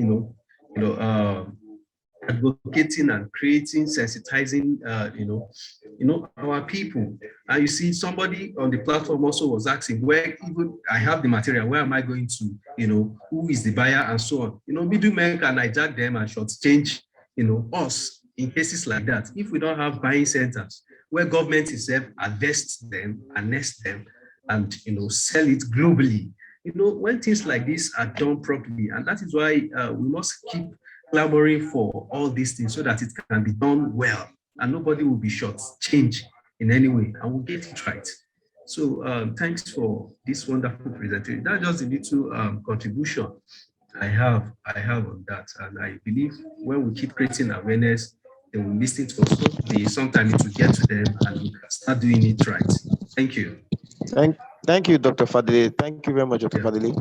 advocating and creating, sensitizing our people. And you see, somebody on the platform also was asking, where even I have the material, where am I going to, who is the buyer and so on. Middlemen can hijack them and shortchange us in cases like that. If we don't have buying centers where government itself invest them, harness them, and sell it globally, when things like this are done properly. And that is why we must keep clamoring for all these things, so that it can be done well and nobody will be shortchanged in any way, and we'll get it right. So thanks for this wonderful presentation. That's just a little contribution I have on that. And I believe when we keep creating awareness, they will listen to us. Hopefully, sometime it will get to them and we can start doing it right. Thank you. Thank you, Dr. Fadili. Thank you very much, Dr. Fadili.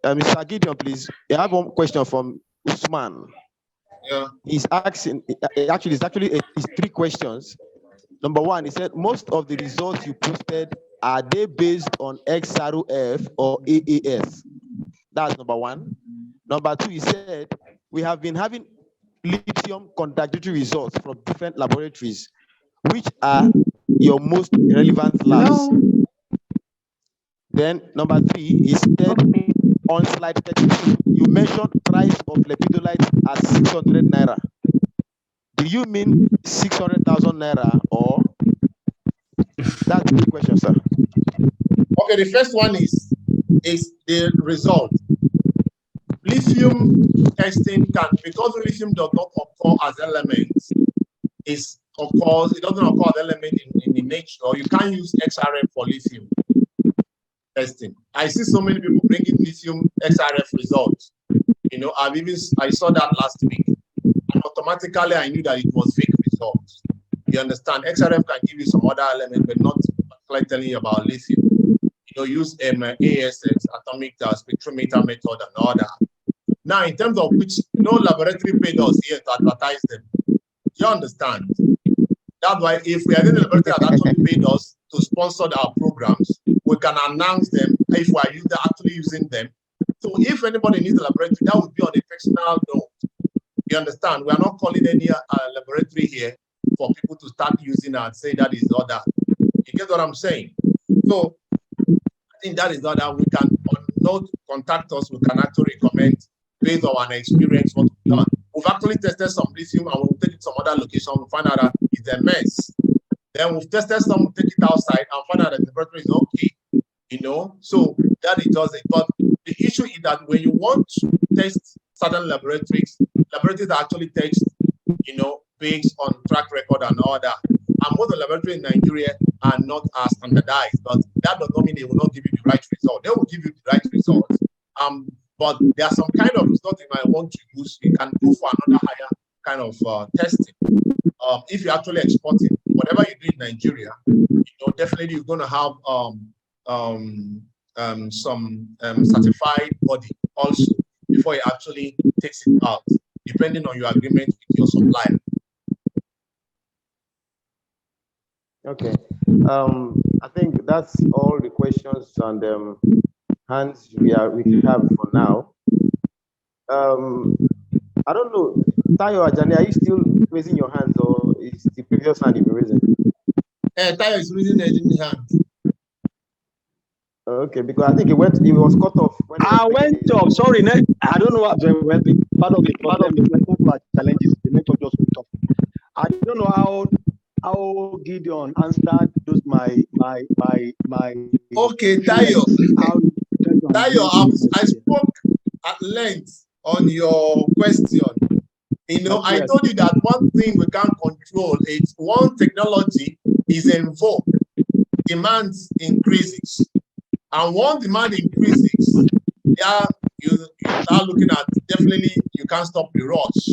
Mr. Gideon, please. I have one question from Usman. Yeah. He's asking, it's 3 questions. Number 1, he said, most of the results you posted, are they based on XROF or AAS? That's number 1. Number 2, he said, we have been having lithium conductivity results from different laboratories. Which are your most relevant labs? Then number 3, he said, on slide 32, you mentioned price of lepidolite as 600 naira. Do you mean 600,000 naira or? That's the question, sir. Okay, the first one is the result. Lithium testing can, because lithium does not occur as elements, it doesn't occur as element in the nature, or you can't use XRF for lithium testing. I see so many people bringing lithium XRF results. I saw that last week, and automatically I knew that it was fake results. You understand? XRF can give you some other element, but not particularly telling you about lithium. Use ASX, atomic spectrometer method, and all that. Now, in terms of which no laboratory paid us here to advertise them, you understand? That's why if we are in a laboratory that actually paid us to sponsor our programs, we can announce them if we are actually using them. So if anybody needs a laboratory, that would be on a personal note. You understand? We are not calling any laboratory here for people to start using and say that is not that. You get what I'm saying? So I think that is not that we can not contact us. We can actually recommend based on our experience what we've done. We've actually tested some lithium and we'll take it to some other location. We'll find out that it's a mess. Then we've tested some, we'll take it outside and find out that the temperature is okay. So that it does it. But the issue is that when you want to test certain laboratories actually test, based on track record and all that. And most of the laboratories in Nigeria are not as standardized, but that does not mean they will not give you the right result. They will give you the right result. But there are some kind of results you might want to use. You can go for another higher kind of testing. If you're actually exporting, whatever you do in Nigeria, definitely you're going to have some certified body also before you actually takes it out, depending on your agreement with your supplier. Okay. I think that's all the questions and hands we have for now. I don't know, Tayo Ajani, are you still raising your hands or is the previous hand you've been raising? Tayo is raising his hand. Okay, because I think it was cut off. When I went off. Sorry, I don't know what very well. Part of the problem is network challenges. The network just went off. I don't know how Gideon answered those my. Okay, Tayo. Tayo, I spoke at length on your question. I told you that one thing we can't control is one technology is in vogue, demand increases. And once demand increases, you start looking at, definitely you can't stop the rush.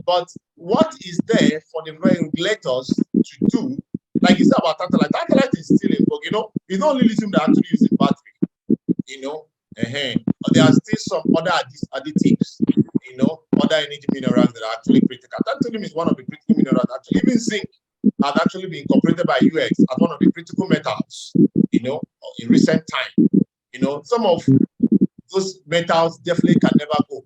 But what is there for the regulators to do? Like you said about tantalite, tantalite is still in vogue. It's not only lithium that actually uses battery. But there are still some other additives, other energy minerals that are actually critical. Tantalum is one of the critical minerals. Actually, even zinc has actually been incorporated by US as one of the critical metals, in recent time. Some of those metals definitely can never go.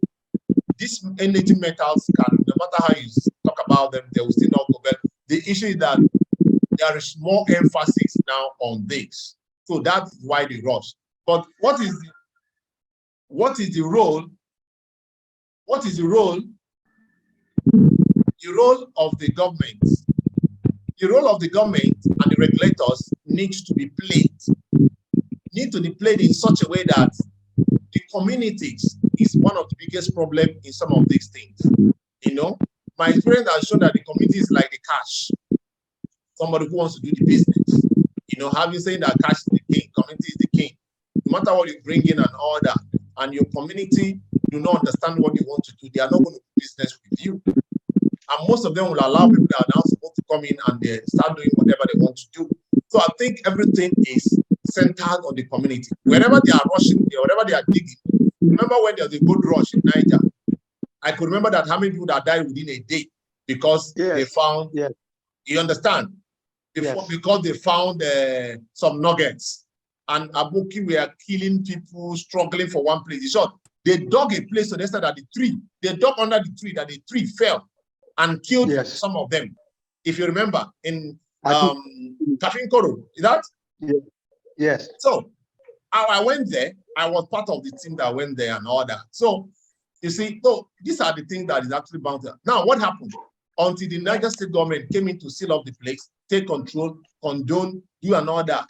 These energy metals can, no matter how you talk about them, they will still not go. But the issue is that there is more emphasis now on this. So that's why they rush. But what is the role? What is the role? The role of the government. The role of the government and the regulators needs to be played. Need to be played in such a way that the communities is one of the biggest problems in some of these things. My experience has shown that the community is like the cash. Somebody who wants to do the business. Having said that cash is the king, community is the king. No matter what you bring in and all that, and your community do not understand what you want to do, they are not going to do business with you. And most of them will allow people that are now supposed to come in and they start doing whatever they want to do. So I think everything is centered on the community. Wherever they are rushing, wherever they are digging. Remember when there was a gold rush in Niger? I could remember that how many people that died within a day because they found, you understand? Because they found some nuggets. And Abuki were killing people, struggling for one place. In short, they dug a place so they said that they dug under the tree, that the tree fell and killed some of them. If you remember, in Kafin Koro, is that? Yes. So I went there. I was part of the team that went there and all that. So you see, so these are the things that is actually bound to. Now, what happened? Until the Niger State government came in to seal off the place, take control, condone, do and all that.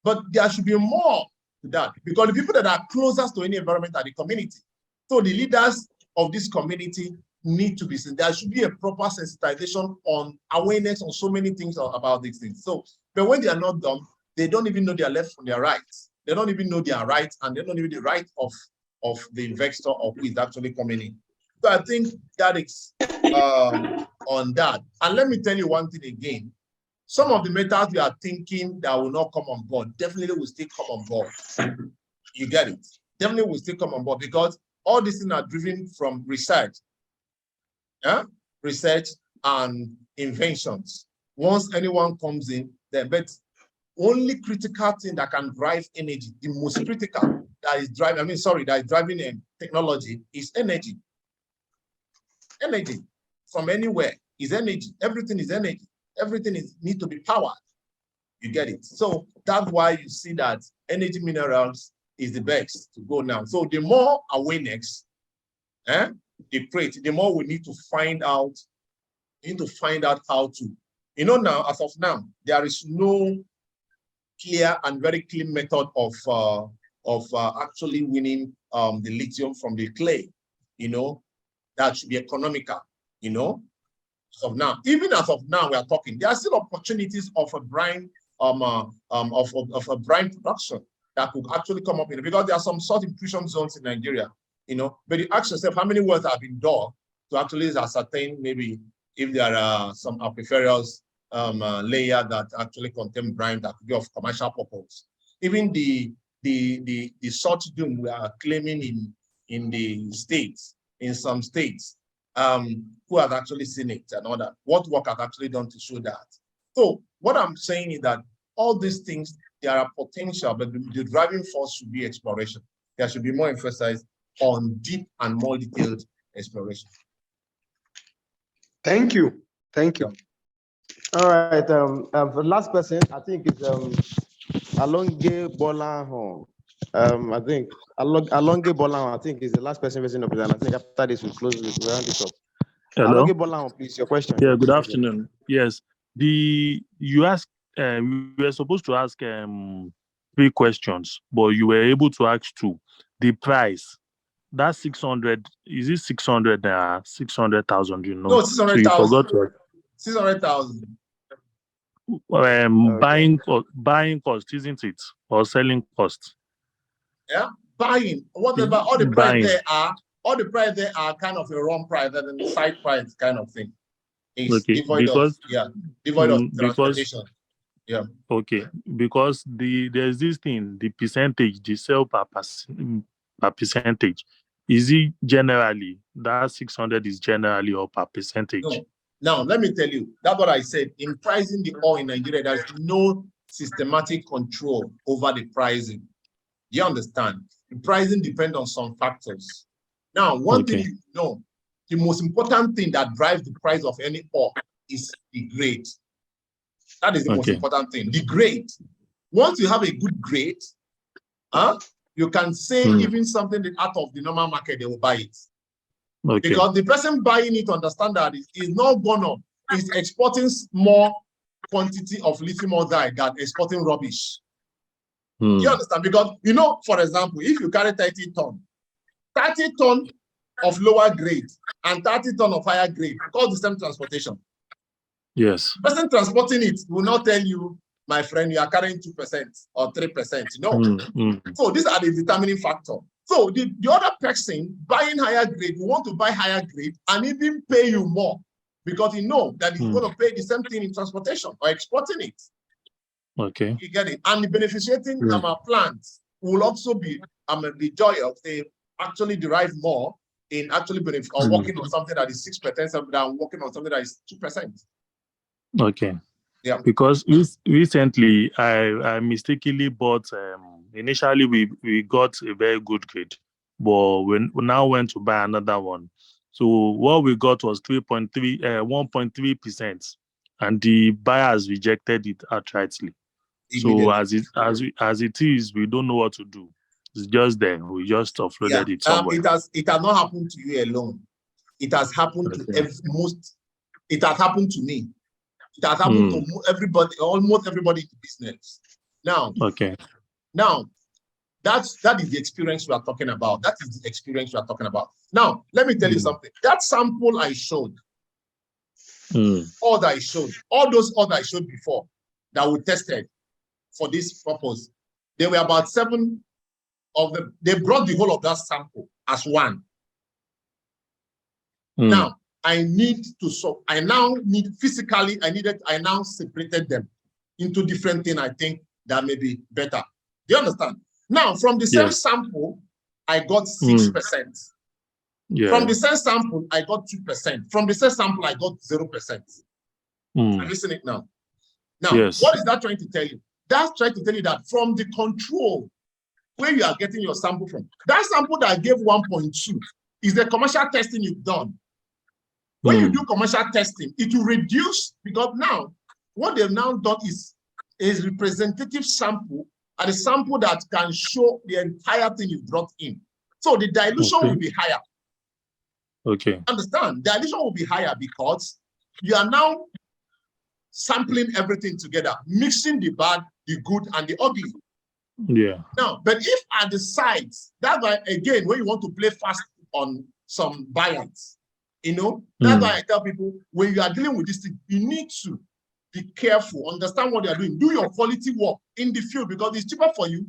But there should be more to that because the people that are closest to any environment are the community. So the leaders of this community need to be seen. There should be a proper sensitization on awareness on so many things about these things. So, but when they are not done, they don't even know their left from their right. They don't even know their rights, and they don't even know the right of the investor or who is actually coming in. So I think that is on that. And let me tell you one thing again. Some of the metals we are thinking that will not come on board definitely will still come on board. You get it? Definitely will still come on board because all these things are driven from research. Yeah? Research and inventions. Once anyone comes in, then but only critical thing that can drive energy, the most critical that is driving, that is driving technology is energy. Energy from anywhere is energy. Everything is energy. Everything needs to be powered. You get it? So that's why you see that energy minerals is the best to go now. So the more awareness, the more we need to find out, how to, now, as of now, there is no clear and very clean method of actually winning the lithium from the clay, that should be economical, as of now. Even as of now, we are talking, there are still opportunities of a brine, of a brine production that could actually come up because there are some salt intrusion zones in Nigeria, but you ask yourself how many wells have been dug to actually ascertain maybe if there are some aquiferous layer that actually contain brine that could be of commercial purpose. Even the salt dome we are claiming in the states, in some states, who have actually seen it and all that. What work have actually done to show that? So what I'm saying is that all these things, there are potential, but the driving force should be exploration. There should be more emphasis on deep and more detailed exploration. Thank you. Thank you. All right. The last person, I think, is Alonge Bolanho. I think Alonge Bolanho, I think, is the last person raising up. And I think after this, we'll round this up. Hello. Alonge Bolanho, please, your question. Yeah, good afternoon. Yes. You asked, we were supposed to ask 3 questions, but you were able to ask 2. The price, that 600, is it 600, 600,000, No, 600,000. So you forgot what? 600,000. Buying cost, isn't it? Or selling cost? Yeah, buying. Whatever, all the price there are kind of a wrong price, and the side price kind of thing. It's devoid of transportation. Yeah. Okay, because there's this thing, the percentage, the sale per percentage. Is it generally, that 600 is generally or per percentage? No. Now, let me tell you, that's what I said. In pricing the ore in Nigeria, there's no systematic control over the pricing. You understand? The pricing depends on some factors. Now, one thing you know, the most important thing that drives the price of any ore is the grade. That is the most important thing. The grade. Once you have a good grade, you can say even something that out of the normal market, they will buy it. Because the person buying it understand that is not gonna, is exporting more quantity of lithium oxide than exporting rubbish. You understand? Because, for example, if you carry 30 tons of lower grade and 30 tons of higher grade, cause the same transportation. Yes. The person transporting it will not tell you, my friend, you are carrying 2% or 3%. No. So these are the determining factor. So the other person buying higher grade, we want to buy higher grade and even pay you more because you know that he's going to pay the same thing in transportation or exporting it. Okay. You get it? And the beneficiating plants will also be the joy of they actually derive more in actually benefit or working on something that is 6% than working on something that is 2%. Okay. Yeah. Because recently I mistakenly bought initially we got a very good grade, but we now went to buy another one. So what we got was 1.3%, and the buyers rejected it outrightly. So as it is, we don't know what to do. It's just there. We just offloaded it somewhere. It has not happened to you alone. It has happened to it has happened to me. It has happened to everybody, almost everybody in the business. Now, that is the experience we are talking about. That is the experience we are talking about. Now, let me tell you something. That sample I showed, all those others I showed before that we tested for this purpose, there were about 7 of them. They brought the whole of that sample as one. Now, I now separated them into different things. I think that may be better. Do you understand? Now, from the same sample, I got 6%. From the same sample, I got 2%. From the same sample, I got 0%. I'm listening now. Now, what is that trying to tell you? That's trying to tell you that from the control where you are getting your sample from, that sample that I gave 1.2 is the commercial testing you've done. When you do commercial testing, it will reduce, because now what they've now done is a representative sample, and a sample that can show the entire thing you brought in. So the dilution will be higher. Okay. Understand? Dilution will be higher because you are now sampling everything together, mixing the bad, the good, and the ugly. Yeah. Now, but if at the sides, that's why, again, when you want to play fast on some buyers, you know, that's why I tell people, when you are dealing with this thing, you need to be careful, understand what they are doing, do your quality work in the field, because it's cheaper for you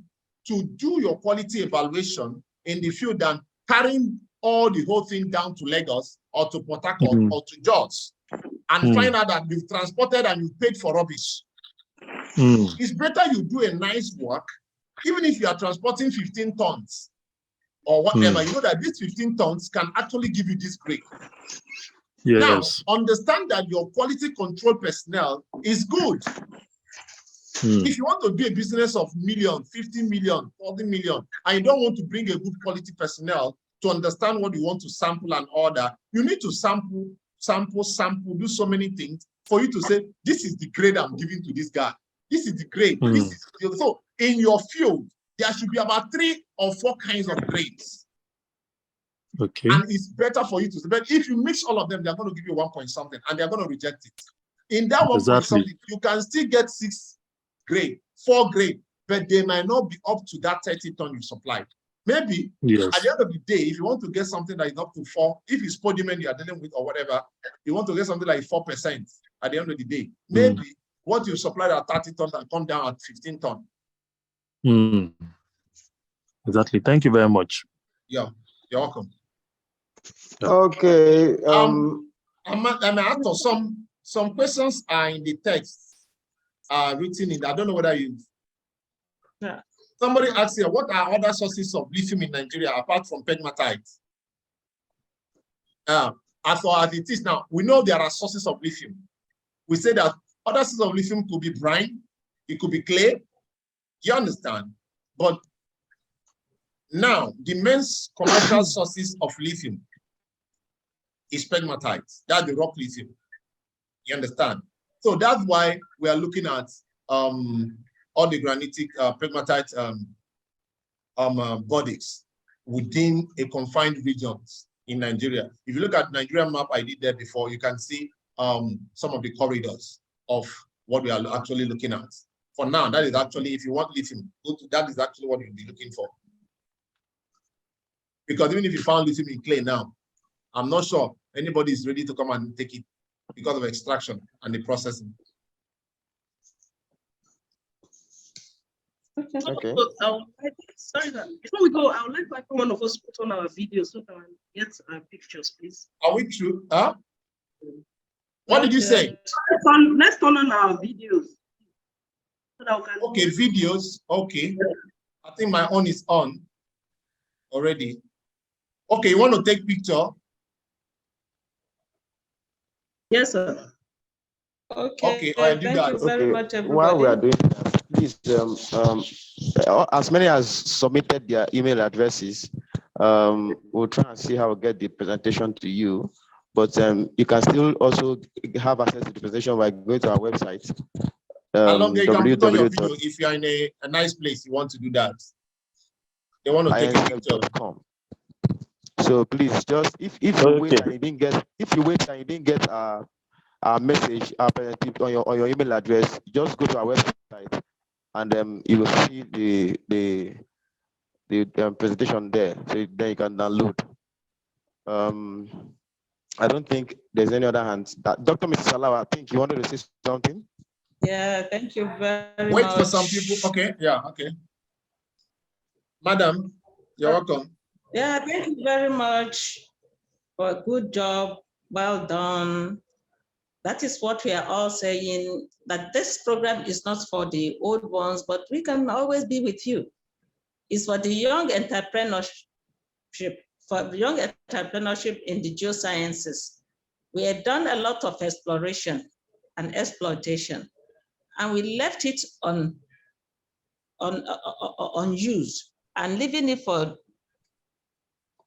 to do your quality evaluation in the field than carrying the whole thing down to Lagos or to Port Harcourt or to Jos and find out that you've transported and you paid for rubbish. It's better you do a nice work, even if you are transporting 15 tons or whatever, you know that these 15 tons can actually give you this grade. Now, understand that your quality control personnel is good. If you want to do a business of million, 50 million, 40 million, and you don't want to bring a good quality personnel to understand what you want to sample and order, you need to sample, do so many things for you to say, this is the grade I'm giving to this guy. This is the grade. So in your field, there should be about 3 or 4 kinds of grades. Okay. And it's better for you to say, but if you mix all of them, they're going to give you 1 point something and they're going to reject it. In that 1 point something, you can still get 6 grade, 4 grade, but they might not be up to that 30 ton you supplied. Maybe at the end of the day, if you want to get something that is up to 4, if it's spodumene you are dealing with or whatever, you want to get something like 4% at the end of the day. Maybe what you supplied at 30 ton and come down at 15 ton. Exactly. Thank you very much. Yeah, you're welcome. Okay. Some questions are in the text, written in. I don't know whether you. Somebody asked here, what are other sources of lithium in Nigeria apart from pegmatite? As far as it is now, we know there are sources of lithium. We say that other sources of lithium could be brine, it could be clay. You understand? But now, the main commercial sources of lithium is pegmatite. That's the rock lithium. You understand? So that's why we are looking at all the granitic pegmatite bodies within a confined regions in Nigeria. If you look at Nigerian map I did there before, you can see some of the corridors of what we are actually looking at. For now, that is actually, if you want lithium, that is actually what you'll be looking for. Because even if you found lithium in clay now, I'm not sure anybody is ready to come and take it because of extraction and the processing. Okay. Sorry, before we go, I would like one of us put on our video so that we get our pictures, please. Are we true? What did you say? Let's turn on our videos. So that we can Okay, videos. Okay. I think my own is on already. Okay, you want to take picture? Yes, sir. Okay, I do thank that. you very much, everybody. While we are doing that, please, as many as submitted their email addresses, we'll try and see how we get the presentation to you. But you can still also have access to the presentation by going to our website. Along there, you can put on your video www. if you're in a nice place, you want to do that. They want to take a picture. So please, just if you wait and you didn't get a message on your email address, just go to our website and you will see the presentation there. So then you can download. I don't think there's any other hands. Dr. Mrs. Salawa, I think you wanted to say something. Yeah, thank you very Wait much. for some people. Okay, yeah, okay. Madam, you're welcome. Yeah, thank you very much for a good job. Well done. That is what we are all saying, that this program is not for the old ones, but we can always be with you. It's for the young entrepreneurship, in the geosciences. We have done a lot of exploration and exploitation, and we left it unused and leaving it for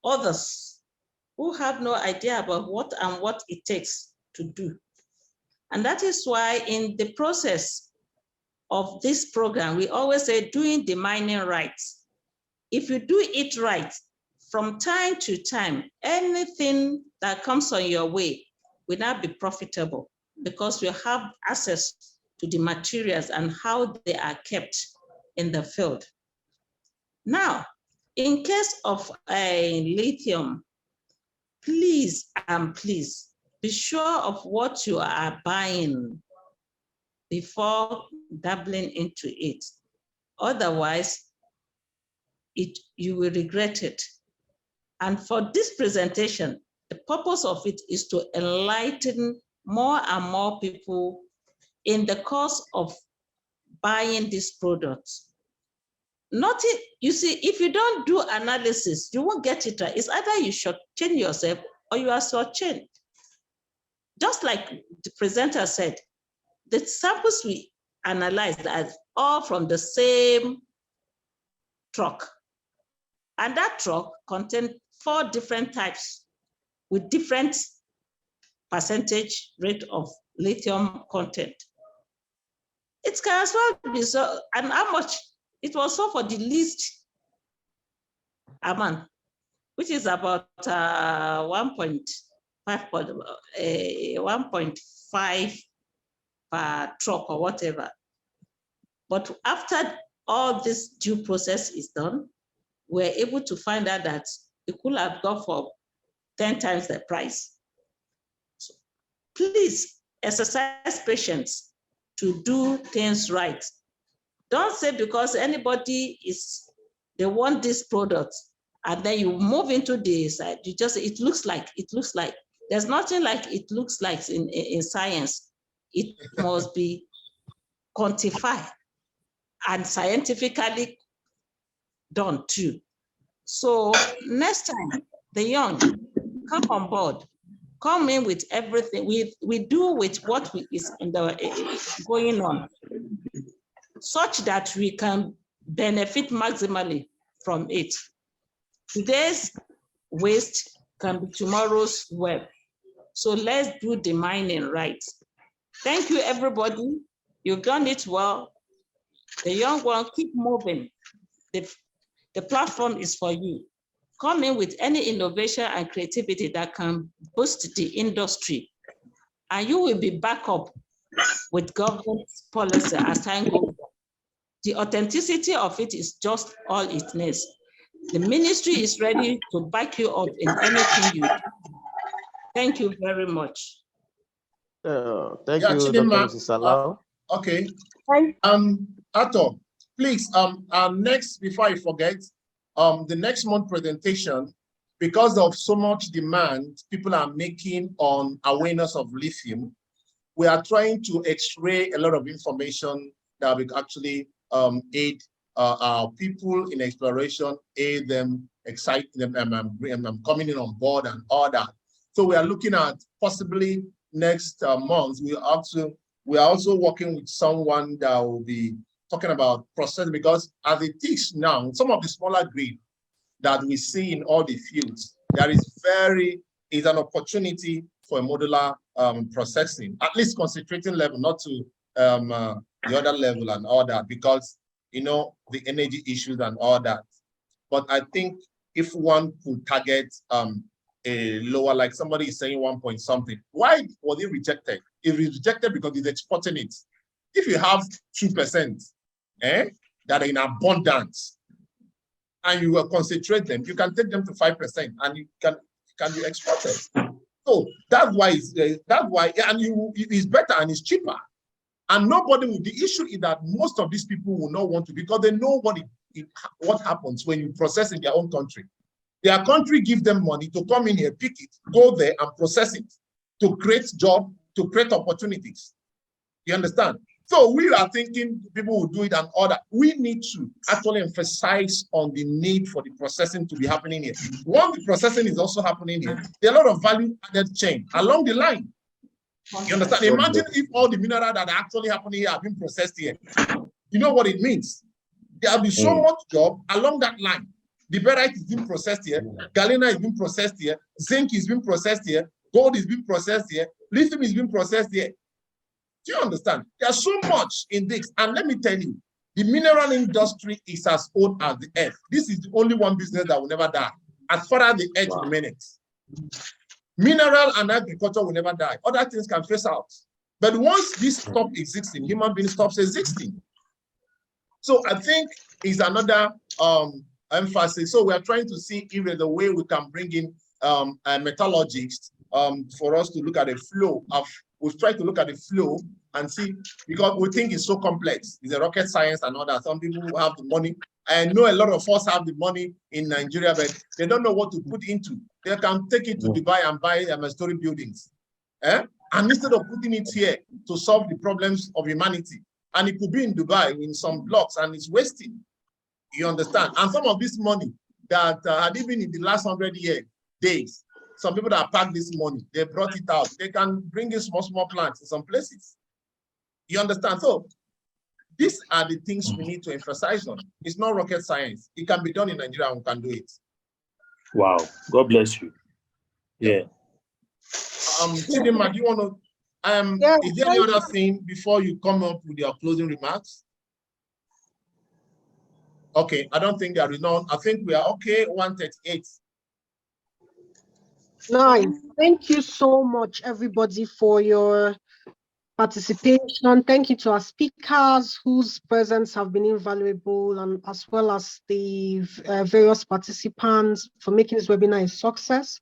others who have no idea about what it takes to do. And that is why in the process of this program, we always say doing the mining right. If you do it right, from time to time, anything that comes on your way will not be profitable because you have access to the materials and how they are kept in the field. Now, in case of lithium, please be sure of what you are buying before dabbling into it. Otherwise, you will regret it. And for this presentation, the purpose of it is to enlighten more and more people in the course of buying these products. You see, if you don't do analysis, you won't get it right. It's either you shortchange yourself or you are shortchanged. Just like the presenter said, the samples we analyzed are all from the same truck. And that truck contained 4 different types with different percentage rate of lithium content. It can as well be so, and how much it was sold for the least amount, which is about 1.5 per truck or whatever. But after all this due process is done, we're able to find out that it could have gone for 10 times the price. So please exercise patience to do things right. Don't say because anybody they want this product and then you move into the side, you just, it looks like. There's nothing like it looks like in science. It must be quantified and scientifically done too. So next time, the young, come on board, come in with everything. We do with what is going on, such that we can benefit maximally from it. Today's waste can be tomorrow's wealth. So let's do the mining right. Thank you, everybody. You've done it well. The young one, keep moving. The platform is for you. Come in with any innovation and creativity that can boost the industry, and you will be back up with government policy as time goes on. The authenticity of it is just all it needs. The ministry is ready to back you up in anything you do. Thank you very much. Thank you, Dr. Mrs. Salau. Okay. Ato, please, next, before I forget, the next month presentation, because of so much demand people are making on awareness of lithium, we are trying to x-ray a lot of information that will actually aid our people in exploration, aid them, excite them, and coming in on board and all that. So we are looking at possibly next month, we are also working with someone that will be talking about processing, because as it is now, some of the smaller grid that we see in all the fields, there is an opportunity for a modular processing, at least concentrating level, not to the other level and all that, because the energy issues and all that. But I think if one could target a lower, like somebody is saying 1 point something, why was it rejected? It was rejected because it's exporting it. If you have 2% that are in abundance, and you will concentrate them, you can take them to 5%, and you can be exported. So that's why and it's better and it's cheaper. And nobody will. The issue is that most of these people will not want to, because they know what happens when you process in their own country. Their country gives them money to come in here, pick it, go there and process it, to create jobs, to create opportunities. You understand? So we are thinking people will do it and all that. We need to actually emphasize on the need for the processing to be happening here. Once the processing is also happening here, there are a lot of value added chain along the line. You understand? Imagine if all the minerals that are actually happening here have been processed here. You know what it means? There will be so much job along that line. The barite is being processed here, galena is being processed here, zinc is being processed here, gold is being processed here, lithium is being processed here. Do you understand? There's so much in this. And let me tell you, the mineral industry is as old as the earth. This is the only one business that will never die, as far as the earth remains. Mineral and agriculture will never die. Other things can phase out. But once this stops existing, human being stops existing. So I think is another emphasis. So we are trying to see if there's a way we can bring in a metallurgist for us to look at the flow of. We've tried to look at the flow and see, because we think it's so complex. It's a rocket science and all that. Some people who have the money. I know a lot of us have the money in Nigeria, but they don't know what to put into. They can take it to Dubai and buy story buildings. And instead of putting it here to solve the problems of humanity, and it could be in Dubai in some blocks, and it's wasting. You understand? And some of this money that had even in the last 100 days, some people that packed this money, they brought it out. They can bring in small plants in some places. You understand? So these are the things we need to emphasize on. It's not rocket science. It can be done in Nigeria and we can do it. Wow. God bless you. Yeah. Chidinma, do you want to, is there any other thing before you come up with your closing remarks? Okay, I don't think there is none. I think we are okay, 138. Nice. Thank you so much, everybody, for your participation. Thank you to our speakers whose presence have been invaluable, and as well as the various participants for making this webinar a success.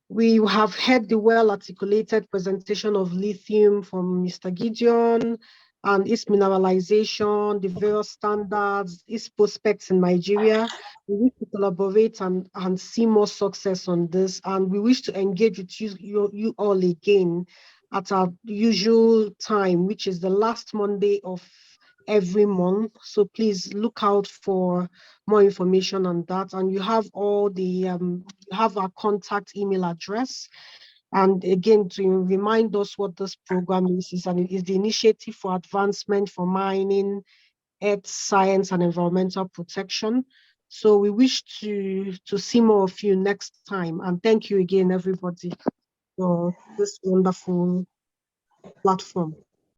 We have heard the well-articulated presentation of lithium from Mr. Gideon and its mineralization, the various standards, its prospects in Nigeria. We wish to collaborate and see more success on this, and we wish to engage with you all again at our usual time, which is the last Monday of every month. So please look out for more information on that. And you have all the, you have our contact email address. And again, to remind us what this program is, and it is the Initiative for Advancement for Mining, Earth Science and Environmental Protection. So we wish to see more of you next time. And thank you again, everybody, for this wonderful platform.